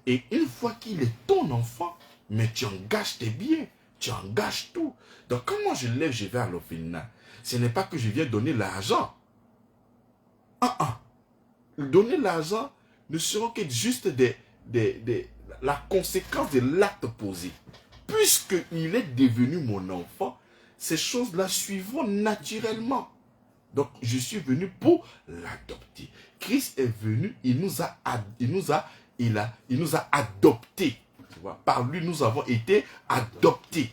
Et une fois qu'il est ton enfant, mais tu engages tes biens, tu engages tout. Donc quand moi je lève, je vais à l'orphelinat, ce n'est pas que je viens donner l'argent. Donner l'argent ne sera que juste la conséquence de l'acte posé. Puisqu'il est devenu mon enfant, ces choses-là suivront naturellement. Donc, je suis venu pour l'adopter. Christ est venu, il nous a adoptés. Tu vois, par lui, nous avons été adoptés.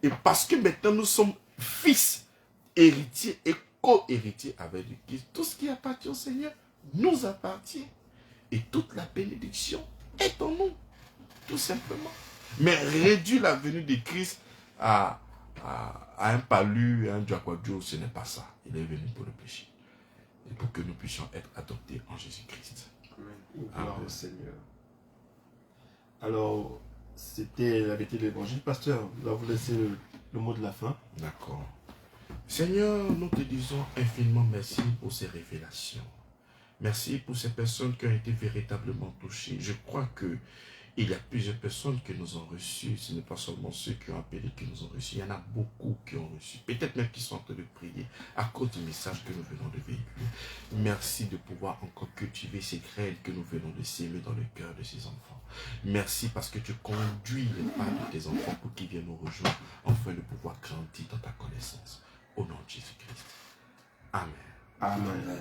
Et parce que maintenant, nous sommes fils, héritiers et co-héritiers avec lui. Tout ce qui appartient au Seigneur nous appartient. Et toute la bénédiction est en nous. Tout simplement. Mais réduire la venue de Christ à un palu, à un diaquadio, ce n'est pas ça. Il est venu pour le péché. Et pour que nous puissions être adoptés en Jésus-Christ. Amen. Gloire au Seigneur. Alors, c'était la vérité de l'évangile. Pasteur, là, vous laissez le mot de la fin. D'accord. Seigneur, nous te disons infiniment merci pour ces révélations. Merci pour ces personnes qui ont été véritablement touchées. Je crois que il y a plusieurs personnes qui nous ont reçus. Ce n'est pas seulement ceux qui ont appelé qui nous ont reçus. Il y en a beaucoup qui ont reçu. Peut-être même qui sont en train de prier à cause du message que nous venons de véhiculer. Merci de pouvoir encore cultiver ces graines que nous venons de s'aimer dans le cœur de ces enfants. Merci parce que tu conduis les pas de tes enfants pour qu'ils viennent nous rejoindre afin de pouvoir grandir dans ta connaissance. Au nom de Jésus-Christ. Amen. Amen.